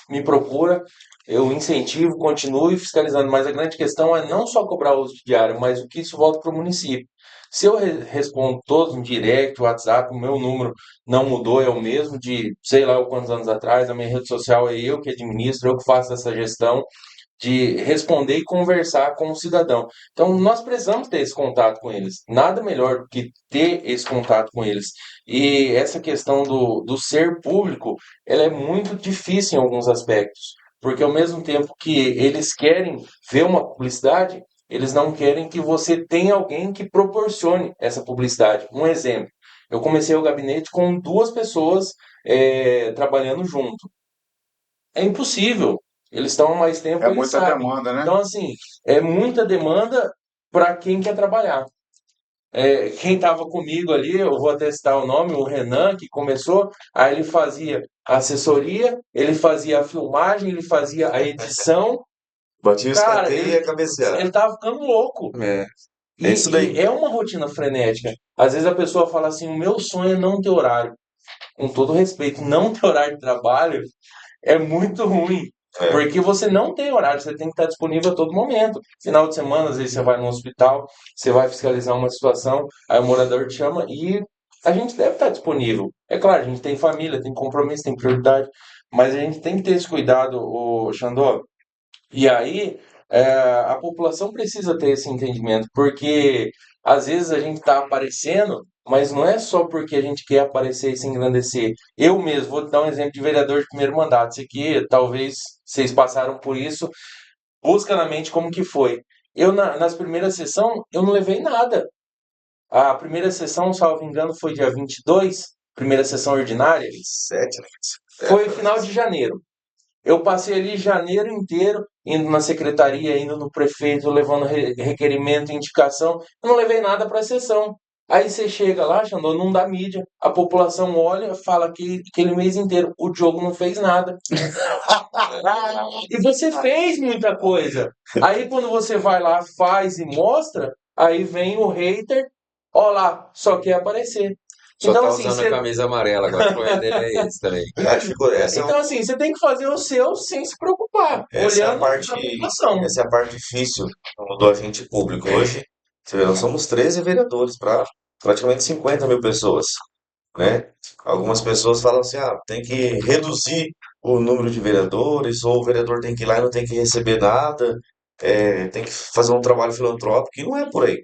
me procura, eu incentivo, continuo fiscalizando. Mas a grande questão é não só cobrar o uso de diária, mas o que isso volta para o município. Se eu respondo todos em direct, WhatsApp, o meu número não mudou, é o mesmo de sei lá quantos anos atrás, a minha rede social é eu que administro, eu que faço essa gestão de responder e conversar com o cidadão. Então, nós precisamos ter esse contato com eles. Nada melhor do que ter esse contato com eles. E essa questão do ser público, ela é muito difícil em alguns aspectos. Porque ao mesmo tempo que eles querem ver uma publicidade, eles não querem que você tenha alguém que proporcione essa publicidade. Um exemplo, eu comecei o gabinete com 2 pessoas trabalhando junto. É impossível. Eles estão há mais tempo, É eles muita sabem. demanda, né? Então, assim, é muita demanda para quem quer trabalhar. Quem estava comigo ali, eu vou atestar o nome, o Renan, que começou, aí ele fazia a assessoria, ele fazia a filmagem, ele fazia a edição. Batia o Cara, escanteio e ia cabecear. ele tava ficando louco. É, é isso E daí. é uma rotina frenética. Às vezes a pessoa fala assim: o meu sonho é não ter horário. Com todo respeito, não ter horário de trabalho é muito ruim. É. Porque você não tem horário, você tem que estar disponível a todo momento. Final de semana, às vezes você vai no hospital, você vai fiscalizar uma situação, aí o morador te chama e a gente deve estar disponível. É claro, a gente tem família, tem compromisso, tem prioridade, mas a gente tem que ter esse cuidado, o Xandó. E aí, a população precisa ter esse entendimento, porque às vezes a gente está aparecendo, mas não é só porque a gente quer aparecer e se engrandecer. Eu mesmo, vou dar um exemplo de vereador de primeiro mandato. Isso aqui, talvez vocês passaram por isso, busca na mente como que foi. Eu, nas primeiras sessões, eu não levei nada. A primeira sessão, salvo engano, foi dia 22, primeira sessão ordinária, 27, né? foi final de janeiro. Eu passei ali janeiro inteiro indo na secretaria, indo no prefeito, levando requerimento, indicação. Eu não levei nada para a sessão. Aí você chega lá, Xandão, não dá mídia. A população olha, fala que aquele mês inteiro o Diogo não fez nada. E você fez muita coisa. Aí quando você vai lá, faz e mostra, aí vem o hater, ó lá, só quer aparecer. Só Então tá assim, usando a camisa amarela agora. O problema dele é esse também. Eu acho que então assim, você tem que fazer o seu sem se preocupar, essa é a olhando parte, para a população. essa é a parte difícil do agente público. Hoje, você vê, nós somos 13 vereadores para praticamente 50 mil pessoas, né? Algumas pessoas falam assim, tem que reduzir o número de vereadores, ou o vereador tem que ir lá e não tem que receber nada, tem que fazer um trabalho filantrópico, e não é por aí.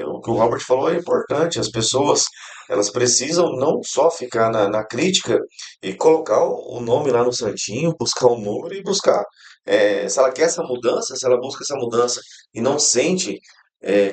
O que o Robert falou é importante. As pessoas elas precisam não só ficar na crítica e colocar o nome lá no santinho, buscar o número e buscar. Se ela quer essa mudança, se ela busca essa mudança e não sente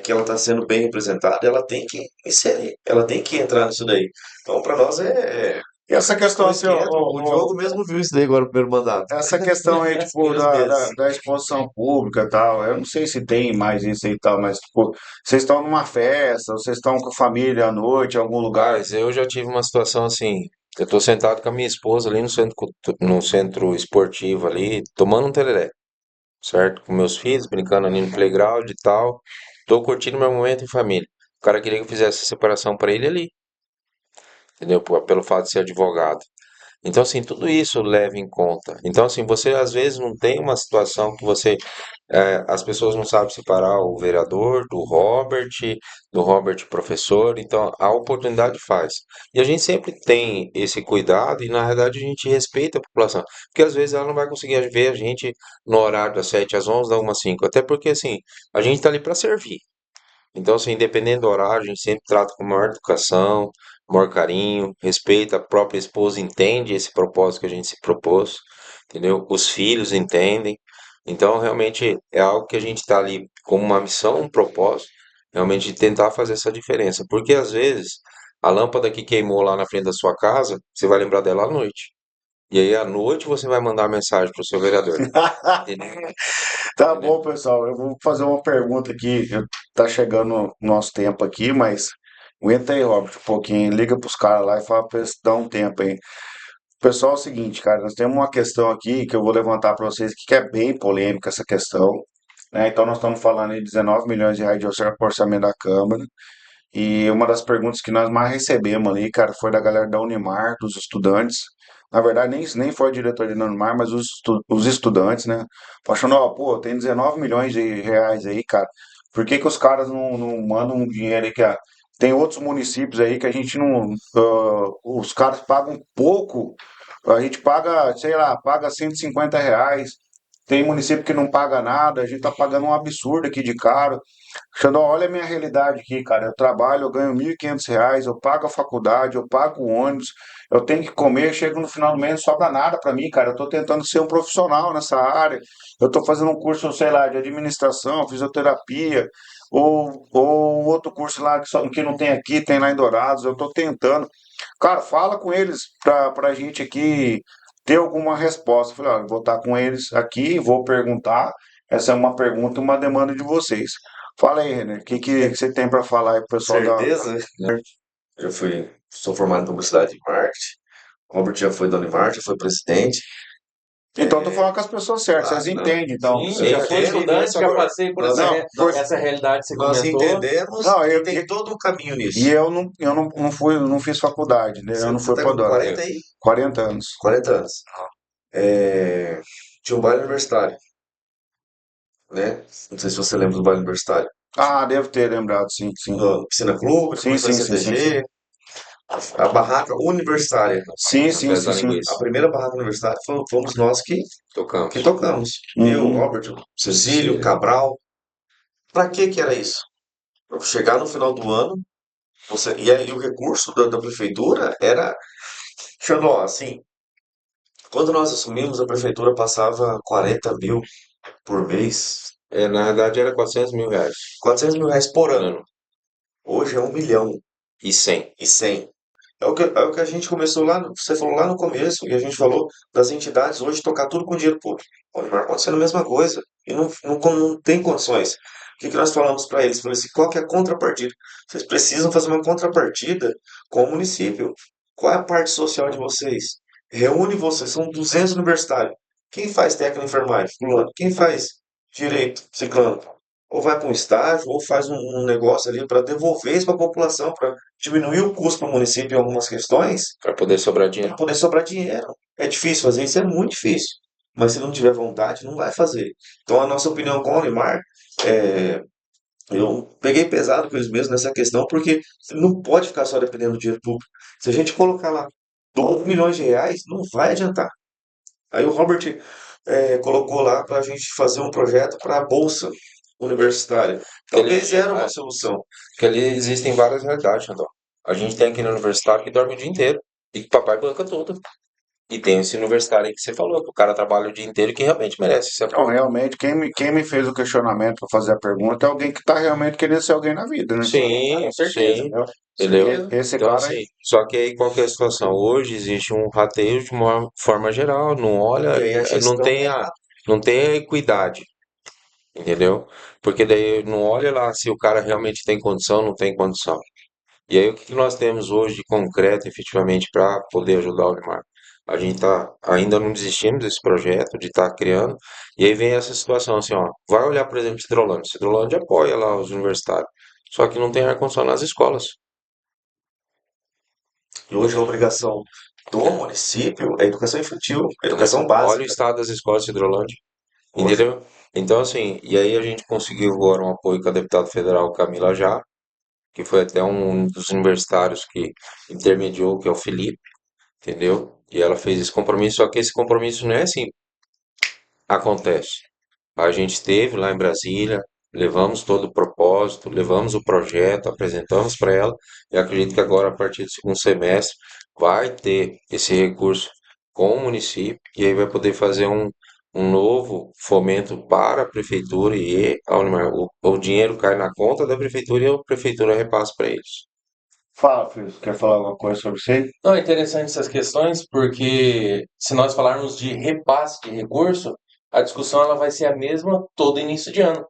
que ela está sendo bem representada, ela tem que inserir, ela tem que entrar nisso daí. Então, para nós E essa questão um assim, ó, esquenta. O Diogo mesmo viu isso daí agora no primeiro mandato. essa questão aí, tipo, Primeiros meses. da exposição pública e tal, eu não sei se tem mais isso aí e tal, mas, tipo, vocês estão numa festa, vocês estão com a família à noite, em algum lugar. Mas eu já tive uma situação assim. Eu tô sentado com a minha esposa ali no centro esportivo ali, tomando um tereré, certo? Com meus filhos, brincando ali no playground e tal. Tô curtindo meu momento em família. O cara queria que eu fizesse a separação pra ele ali, entendeu? Pelo fato de ser advogado. Então, assim, tudo isso leva em conta. Então, assim, você às vezes não tem uma situação que as pessoas não sabem separar o vereador do Robert professor, então a oportunidade faz. E a gente sempre tem esse cuidado e, na realidade, a gente respeita a população, porque às vezes ela não vai conseguir ver a gente no horário das 7 às 11, da 1 às 5, até porque, assim, a gente está ali para servir. Então, assim, independente do horário, a gente sempre trata com maior educação, maior carinho, respeita, a própria esposa entende esse propósito que a gente se propôs, entendeu? Os filhos entendem. Então, realmente é algo que a gente está ali como uma missão, um propósito, realmente de tentar fazer essa diferença. Porque às vezes a lâmpada que queimou lá na frente da sua casa, você vai lembrar dela à noite. E aí à noite você vai mandar mensagem para o seu vereador. Entendeu? Tá Entendeu? bom, pessoal. Eu vou fazer uma pergunta aqui. Tá chegando o nosso tempo aqui, mas aguenta aí, Robert, um pouquinho. Liga pros caras lá e fala pra eles dar um tempo aí. Pessoal, é o seguinte, cara, nós temos uma questão aqui que eu vou levantar para vocês que é bem polêmica essa questão, né? Então nós estamos falando de 19 milhões de reais de orçamento da Câmara. E uma das perguntas que nós mais recebemos ali, cara, foi da galera da Unimar, dos estudantes. Na verdade, nem foi o diretor da Unimar, mas os estudantes, né? Achando, ó, pô, tem 19 milhões de reais aí, cara. Por que que os caras não mandam um dinheiro aí tem outros municípios aí que a gente não. Os caras pagam pouco. A gente paga, sei lá, paga 150 reais. Tem município que não paga nada. A gente tá pagando um absurdo aqui de caro. Xandão, olha a minha realidade aqui, cara. Eu trabalho, eu ganho R$ 1.500, eu pago a faculdade, eu pago o ônibus, eu tenho que comer, chego no final do mês, não sobra nada pra mim, cara. Eu tô tentando ser um profissional nessa área. Eu tô fazendo um curso, sei lá, de administração, fisioterapia, ou outro curso lá que não tem aqui, tem lá em Dourados. Eu tô tentando. Cara, fala com eles pra gente aqui ter alguma resposta. Eu falei, ó, eu vou estar com eles aqui, vou perguntar. Essa é uma pergunta, uma demanda de vocês. Fala aí, Renner, que você tem para falar aí pro pessoal da. Certeza? Sou formado em publicidade e marketing. O Robert já foi da Unimar, já foi presidente. Então, eu tô falando com as pessoas certas, vocês Não, entendem, então. Sim, eu já sou entendo, estudante, já passei por nós, essa, Não, essa realidade que você nós comentou. entendemos não, e tem todo um caminho e nisso. eu não fui, não fiz faculdade, né? Eu não Você fui tá para com Dora. 40 aí? 40 anos. 40 anos. É, tinha um baile universitário, né? Não sei se você lembra do baile universitário. Ah, devo ter lembrado, sim, sim. No Piscina Clube, Sim, depois foi sim, sim, sim, sim. CTG, a barraca universitária. Sim, Na sim, festa sim, da sim. linguiça. A primeira barraca universitária fomos nós que Tocamos. tocamos. Eu, Uhum. Robert, Cecílio, Cecília. Cabral. Pra que era isso? Pra chegar no final do ano, e aí o recurso da prefeitura era, Xandó, assim, quando nós assumimos, a prefeitura passava 40 mil por mês, Na verdade era R$ 400.000 R$ 400 mil por por ano. ano. Hoje é 1 milhão E 100. e 100. É o que a gente começou lá, você falou lá no começo, e a gente falou das entidades hoje tocar tudo com dinheiro público. Pode acontecendo a mesma coisa, e não tem condições. O que nós falamos para eles? Falei assim, qual que é a contrapartida? Vocês precisam fazer uma contrapartida com o município. Qual é a parte social de vocês? Reúne vocês, são 200 universitários. Quem faz técnico de enfermagem? Fulano. Quem faz direito? Ciclano. Ou vai para um estágio, ou faz um negócio ali para devolver isso para a população, para diminuir o custo para o município em algumas questões, Para poder sobrar para dinheiro. poder sobrar dinheiro. É difícil fazer isso, é muito difícil. Mas se não tiver vontade, não vai fazer. Então, a nossa opinião com o Unimar, é, eu peguei pesado com eles mesmos nessa questão, porque não pode ficar só dependendo do dinheiro público. Se a gente colocar lá 12 milhões de reais, não vai adiantar. Aí o Robert colocou lá para a gente fazer um projeto para a Bolsa Universitária. Porque ali, Talvez era uma solução. porque ali existem várias realidades, Xandão. A gente tem aqui no universitário que dorme o dia inteiro. E que papai banca tudo. E tem esse universitário aí que você falou, que o cara trabalha o dia inteiro e que realmente merece esse Então, apoio. realmente, quem me fez o questionamento para fazer a pergunta é alguém que está realmente querendo ser alguém na vida, né? Sim, Com certeza. sim, Entendeu? entendeu? Esse Então, cara aí. assim, só que aí qual que é a situação? Hoje existe um rateio de uma forma geral, não E olha, aí a não gestão tem não tem a equidade, entendeu? Porque daí não olha lá se o cara realmente tem condição, não tem condição. E aí o que que nós temos hoje de concreto, efetivamente, para poder ajudar o Neymar? A gente está ainda não desistimos desse projeto, de estar criando, e aí vem essa situação assim, ó, vai olhar, por exemplo, Cidrolândia. Cidrolândia apoia lá os universitários, só que não tem ar-condicionado nas escolas. E hoje a obrigação do município é educação infantil, educação Olha o básica. estado das escolas de Hidrolândia, Poxa, entendeu? Então, assim, e aí a gente conseguiu agora um apoio com a deputada federal Camila Já, que foi até um dos universitários que intermediou, que é o Felipe, entendeu? E ela fez esse compromisso, só que esse compromisso não é assim, acontece. A gente esteve lá em Brasília, levamos todo o propósito, levamos o projeto, apresentamos para ela, e acredito que agora, a partir do segundo semestre, vai ter esse recurso com o município, e aí vai poder fazer um novo fomento para a prefeitura e a Unimar. O dinheiro cai na conta da prefeitura e a prefeitura repassa para eles. Fala, Fris, quer falar alguma coisa sobre isso aí? Não, é interessante essas questões, porque se nós falarmos de repasse de recurso, a discussão ela vai ser a mesma todo início de ano.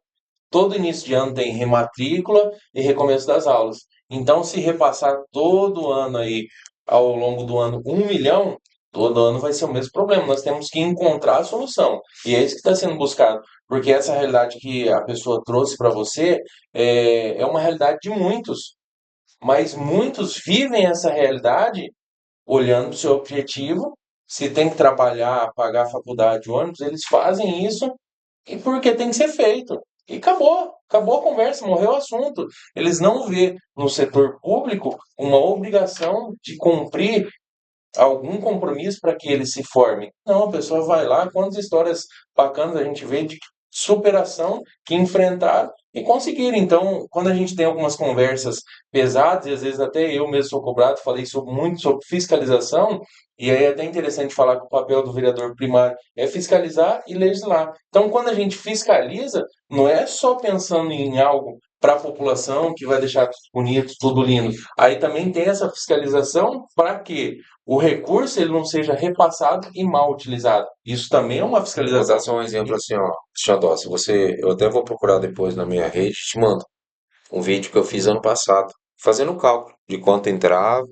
Todo início de ano tem rematrícula e recomeço das aulas. Então, se repassar todo ano aí, ao longo do ano, 1 milhão, todo ano vai ser o mesmo problema. Nós temos que encontrar a solução. E é isso que está sendo buscado. Porque essa realidade que a pessoa trouxe para você é uma realidade de muitos. Mas muitos vivem essa realidade olhando para o seu objetivo. Se tem que trabalhar, pagar a faculdade, de ônibus, eles fazem isso e porque tem que ser feito. E acabou, acabou a conversa, morreu o assunto. Eles não vê no setor público uma obrigação de cumprir algum compromisso para que ele se forme. Não, a pessoa vai lá, quantas histórias bacanas a gente vê de superação que enfrentaram e conseguiram. Então, quando a gente tem algumas conversas pesadas, e às vezes até eu mesmo sou cobrado, falei muito sobre fiscalização, e aí é até interessante falar que o papel do vereador primário é fiscalizar e legislar. Então, quando a gente fiscaliza, não é só pensando em algo para a população que vai deixar tudo bonito, tudo lindo. Aí também tem essa fiscalização para que o recurso ele não seja repassado e mal utilizado. Isso também é uma Vou dar fiscalização. só um exemplo assim, ó, Xandó, se você, eu até vou procurar depois na minha rede, te mando um vídeo que eu fiz ano passado, fazendo o cálculo de quanto entrava,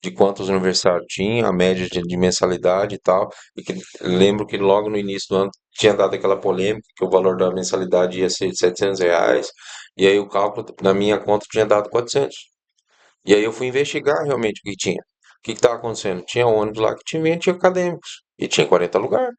de quantos universitários tinha, a média de mensalidade e tal, e que lembro que logo no início do ano tinha dado aquela polêmica que o valor da mensalidade ia ser de R$ 700, e aí o cálculo na minha conta tinha dado 400. E aí eu fui investigar realmente o que tinha. O que estava acontecendo? Tinha ônibus lá que tinha acadêmicos, e tinha 40 lugares.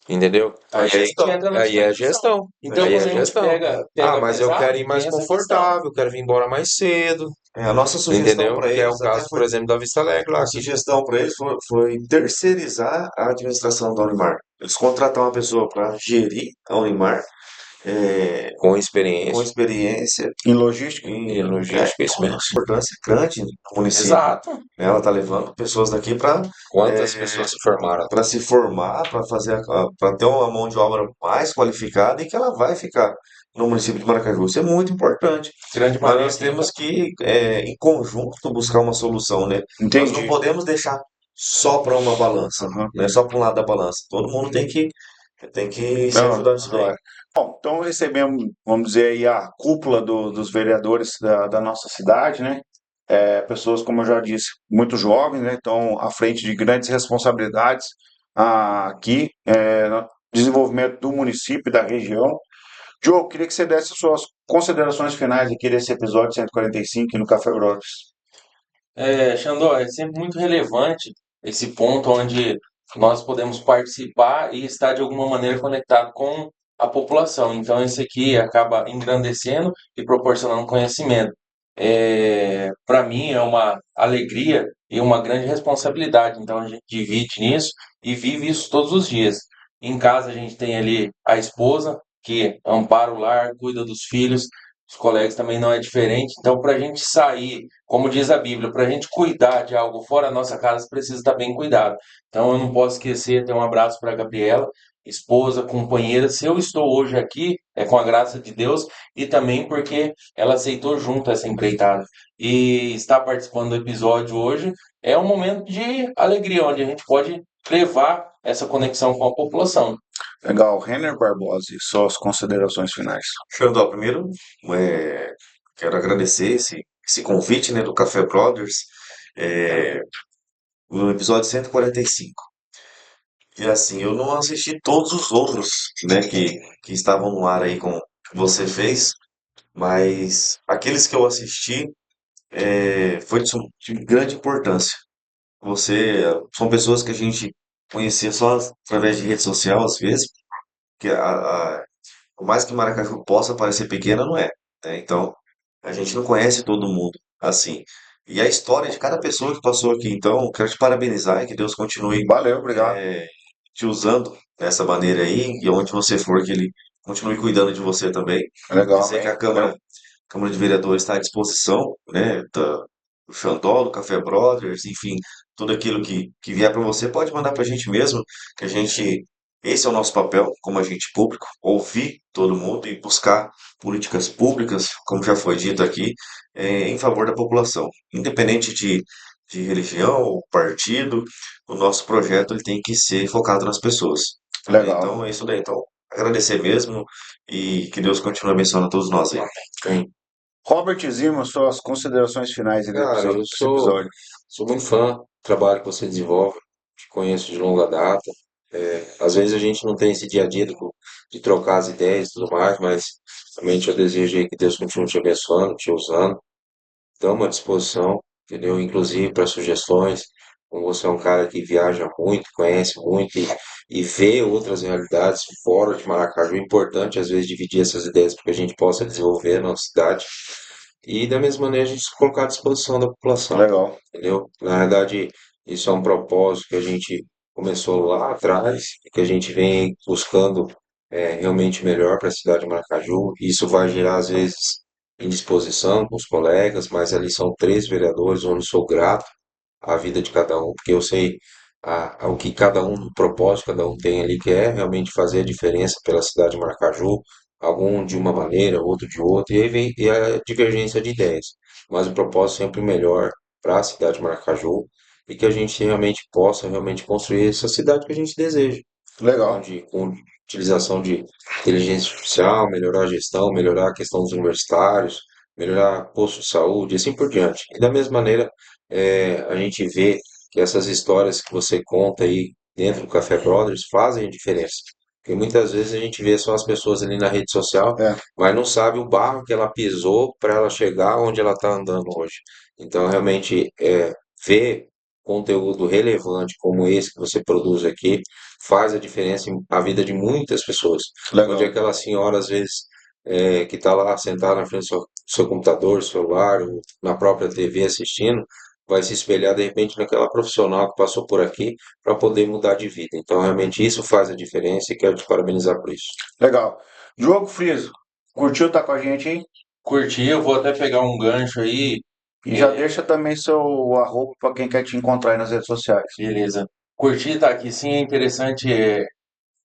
Entendeu? é a Aí a gente gestão. entra na Aí é a discussão. gestão. Então, Aí é quando a a gente gestão. Ah, pega mas eu quero pesado, ir tem mais essa questão. confortável, quero vir embora mais cedo. A nossa sugestão Entendeu? para Que é o eles até caso, por foi, exemplo, da Vista Alegre lá. a sugestão para eles foi terceirizar a administração da Unimar. Eles contratar uma pessoa para gerir a Unimar, é, Com com experiência experiência Em logística? e logística, isso com uma mesmo. importância grande no município. Exato. Né? Ela está levando pessoas daqui para Quantas pessoas se formaram? se formar, para fazer, para ter uma mão de obra mais qualificada e que ela vai ficar no município de Maracaju. Isso é muito importante. Grande Mas nós maioria temos fica. que, em conjunto, buscar uma solução, né? Nós não Entendi. podemos deixar só para uma balança, Aham. né? Só para um lado da balança. Todo mundo tem que se Não, ajudar nisso daí. joia. Bom, então recebemos, vamos dizer aí, a cúpula dos vereadores da nossa cidade, né? Pessoas, como eu já disse, muito jovens, né? Estão à frente de grandes responsabilidades aqui, no desenvolvimento do município e da região. Diogo, queria que você desse suas considerações finais aqui desse episódio 145 aqui no Café Brothers. Xandó, é sempre muito relevante esse ponto onde nós podemos participar e estar de alguma maneira conectado com a população. Então, isso aqui acaba engrandecendo e proporcionando conhecimento. Para mim, é uma alegria e uma grande responsabilidade. Então, a gente divide nisso e vive isso todos os dias. Em casa, a gente tem ali a esposa, que ampara o lar, cuida dos filhos, os colegas também não é diferente. Então, para a gente sair como diz a Bíblia, para a gente cuidar de algo fora da nossa casa, precisa estar bem cuidado. Então, eu não posso esquecer, ter um abraço para a Gabriela, esposa, companheira. Se eu estou hoje aqui, é com a graça de Deus e também porque ela aceitou junto essa empreitada. E estar participando do episódio hoje é um momento de alegria, onde a gente pode levar essa conexão com a população. Legal, Renner Barbosa, e suas considerações finais. Xandó, primeiro, quero agradecer esse convite, né, do Café Brothers, é, no episódio 145. E assim, eu não assisti todos os outros, né, que estavam no ar aí com que você fez, mas aqueles que eu assisti foi de grande importância. são pessoas que a gente conhecia só através de rede social, às vezes, que por mais que Maracaju possa parecer pequena, não é, né? Então, a gente não conhece todo mundo assim. E a história de cada pessoa que passou aqui, então, quero te parabenizar e que Deus continue Valeu, obrigado. te usando dessa maneira aí, e onde você for, que Ele continue cuidando de você também. Legal, Dizer que amém. a Valeu. Câmara de Vereadores está à disposição, né, do Xandó, do Café Brothers, enfim, tudo aquilo que vier para você, pode mandar para a gente mesmo, que a gente, esse é o nosso papel como agente público, ouvir todo mundo e buscar políticas públicas, como já foi dito aqui, em favor da população. Independente de religião ou partido, o nosso projeto ele tem que ser focado nas pessoas. Né? Legal. Então é isso daí. Então, agradecer mesmo e que Deus continue abençoando a todos nós aí. Sim. Robert Zima, suas considerações finais aí Cara, eu desse episódio. sou muito fã do trabalho que você desenvolve, te conheço de longa data. Às vezes a gente não tem esse dia a dia de trocar as ideias e tudo mais, mas realmente eu desejo aí que Deus continue te abençoando, te usando. Estamos à disposição, entendeu? Inclusive para sugestões. Como você é um cara que viaja muito, conhece muito e vê outras realidades fora de Maracaju, é importante às vezes dividir essas ideias para que a gente possa desenvolver a nossa cidade. E da mesma maneira a gente se colocar à disposição da população, Legal. entendeu? Na verdade, isso é um propósito que a gente começou lá atrás e que a gente vem buscando realmente melhor para a cidade de Maracaju. Isso vai gerar, às vezes, indisposição com os colegas, mas ali são 3 vereadores, onde eu sou grato à vida de cada um, porque eu sei ao que cada um, o propósito que cada um tem ali, que é realmente fazer a diferença pela cidade de Maracaju, algum de uma maneira, outro de outra, e aí vem e a divergência de ideias, mas o propósito sempre melhor para a cidade de Maracaju e que a gente realmente possa realmente construir essa cidade que a gente deseja, Legal. onde com utilização de inteligência artificial, melhorar a gestão, melhorar a questão dos universitários, melhorar posto de saúde, e assim por diante. E da mesma maneira, a gente vê que essas histórias que você conta aí dentro do Café Brothers fazem a diferença. Porque muitas vezes a gente vê só as pessoas ali na rede social, É, mas não sabe o barro que ela pisou para ela chegar onde ela está andando hoje. Então, realmente, ver conteúdo relevante como esse que você produz aqui faz a diferença na vida de muitas pessoas. Onde legal. aquela senhora, às vezes, que está lá sentada na frente do seu computador, celular, ou na própria TV assistindo, vai se espelhar de repente naquela profissional que passou por aqui para poder mudar de vida. Então, realmente, isso faz a diferença e quero te parabenizar por isso. Legal. Diogo Friso, curtiu estar com a gente aí? Curti, eu vou até pegar um gancho aí. E já deixa também seu arroba para quem quer te encontrar aí nas redes sociais. Beleza. Curti estar aqui, sim, é interessante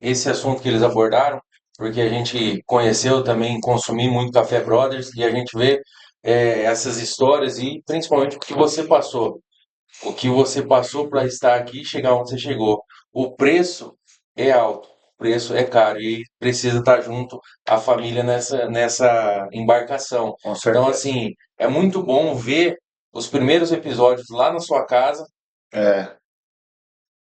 esse assunto que eles abordaram, porque a gente conheceu também, consumi muito Café Brothers e a gente vê essas histórias e principalmente o que você passou para estar aqui e chegar onde você chegou. O preço é alto, o preço é caro e precisa estar junto à família nessa embarcação. Com Então, certeza. assim, é muito bom ver os primeiros episódios lá na sua casa, É,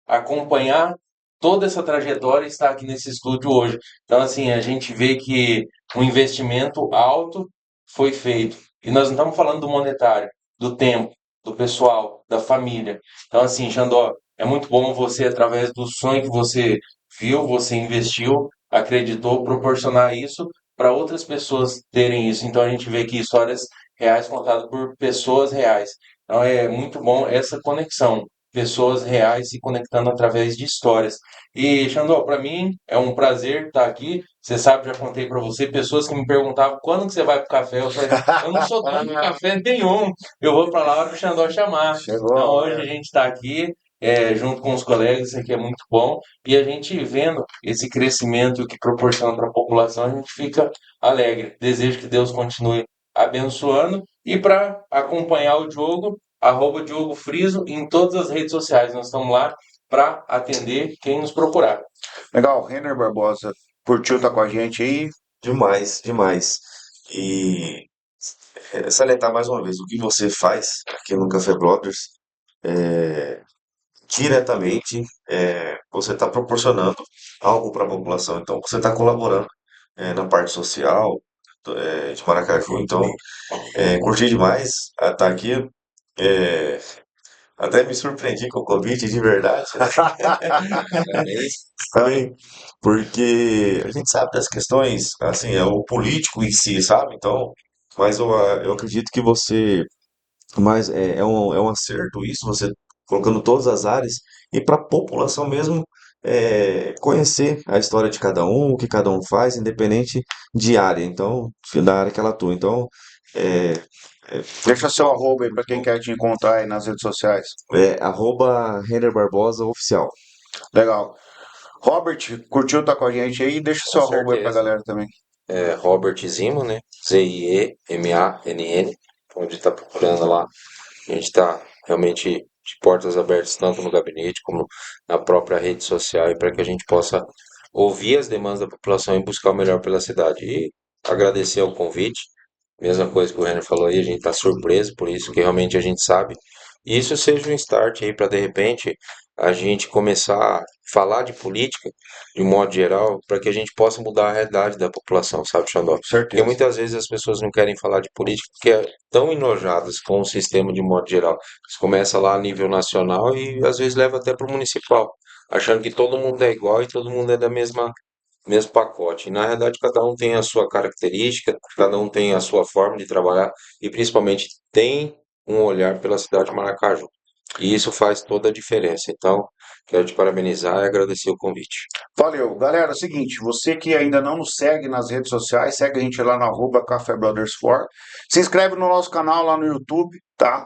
acompanhar toda essa trajetória e estar aqui nesse estúdio hoje. Então, assim, a gente vê que um investimento alto foi feito. E nós não estamos falando do monetário, do tempo, do pessoal, da família. Então, assim, Xandó, é muito bom você, através do sonho que você viu, você investiu, acreditou, proporcionar isso para outras pessoas terem isso. Então, a gente vê que histórias reais contadas por pessoas reais. Então, é muito bom essa conexão pessoas reais se conectando através de histórias. E, Xandó, para mim é um prazer estar aqui. Você sabe, já contei para você, pessoas que me perguntavam quando que você vai pro café. Eu falei, eu não sou dono de café nenhum. Eu vou para lá a hora que o Xandó chamar. chegou Então, a hoje a hora. gente está aqui junto com os colegas, isso aqui é muito bom. E a gente vendo esse crescimento que proporciona para a população, a gente fica alegre. Desejo que Deus continue abençoando. E para acompanhar o Diogo, @Diogo Friso em todas as redes sociais. Nós estamos lá para atender quem nos procurar. Legal, Renner Barbosa, curtiu estar com a gente aí? Demais, demais. E salientar mais uma vez, o que você faz aqui no Café Brothers, é, diretamente, você está proporcionando algo para a população. Então, você está colaborando, na parte social, de Maracaju. Então, curti demais estar aqui. É, Até me surpreendi com o convite de verdade, né? Também, porque a gente sabe das questões, assim, é o político em si, sabe? Então, mas eu acredito que você, mas é um acerto isso, você colocando todas as áreas e para a população mesmo conhecer a história de cada um, o que cada um faz, independente de área, então, da área que ela atua. Então, é, Deixa seu arroba aí para quem quer te encontrar aí nas redes sociais. @Renner Barbosa Oficial. Legal. Robert, curtiu estar com a gente aí? Deixa Com seu arroba aí pra certeza. galera também. É Robert Zimmo, né? Ziemann. Onde está procurando lá. A gente está realmente de portas abertas, tanto no gabinete como na própria rede social, para que a gente possa ouvir as demandas da população e buscar o melhor pela cidade. E agradecer ao convite. Mesma coisa que o Renner falou aí, a gente está surpreso por isso, que realmente a gente sabe. E isso seja um start aí para de repente a gente começar a falar de política de um modo geral, para que a gente possa mudar a realidade da população, sabe, Xandó? Porque Certeza. muitas vezes as pessoas não querem falar de política porque estão enojadas com o sistema de modo geral. Isso começa lá a nível nacional e às vezes leva até para o municipal, achando que todo mundo é igual e todo mundo é da mesmo pacote. E, na realidade, cada um tem a sua característica, cada um tem a sua forma de trabalhar e principalmente tem um olhar pela cidade de Maracaju. E isso faz toda a diferença. Então, quero te parabenizar e agradecer o convite. Valeu. Galera, é o seguinte, você que ainda não nos segue nas redes sociais, segue a gente lá no Café Brothers 4. Se inscreve no nosso canal lá no YouTube, tá?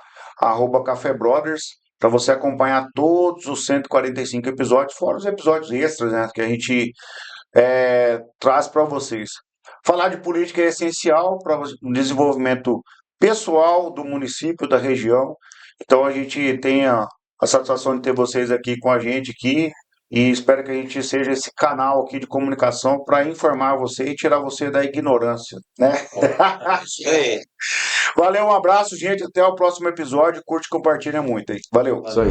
Café Brothers, para você acompanhar todos os 145 episódios, fora os episódios extras, né, que a gente traz para vocês. Falar de política é essencial para o desenvolvimento pessoal do município, da região. Então a gente tenha a satisfação de ter vocês aqui com a gente aqui e espero que a gente seja esse canal aqui de comunicação para informar você e tirar você da ignorância, né? Isso aí. Valeu, um abraço, gente. Até o próximo episódio. Curte e compartilha muito aí. Valeu. Isso aí.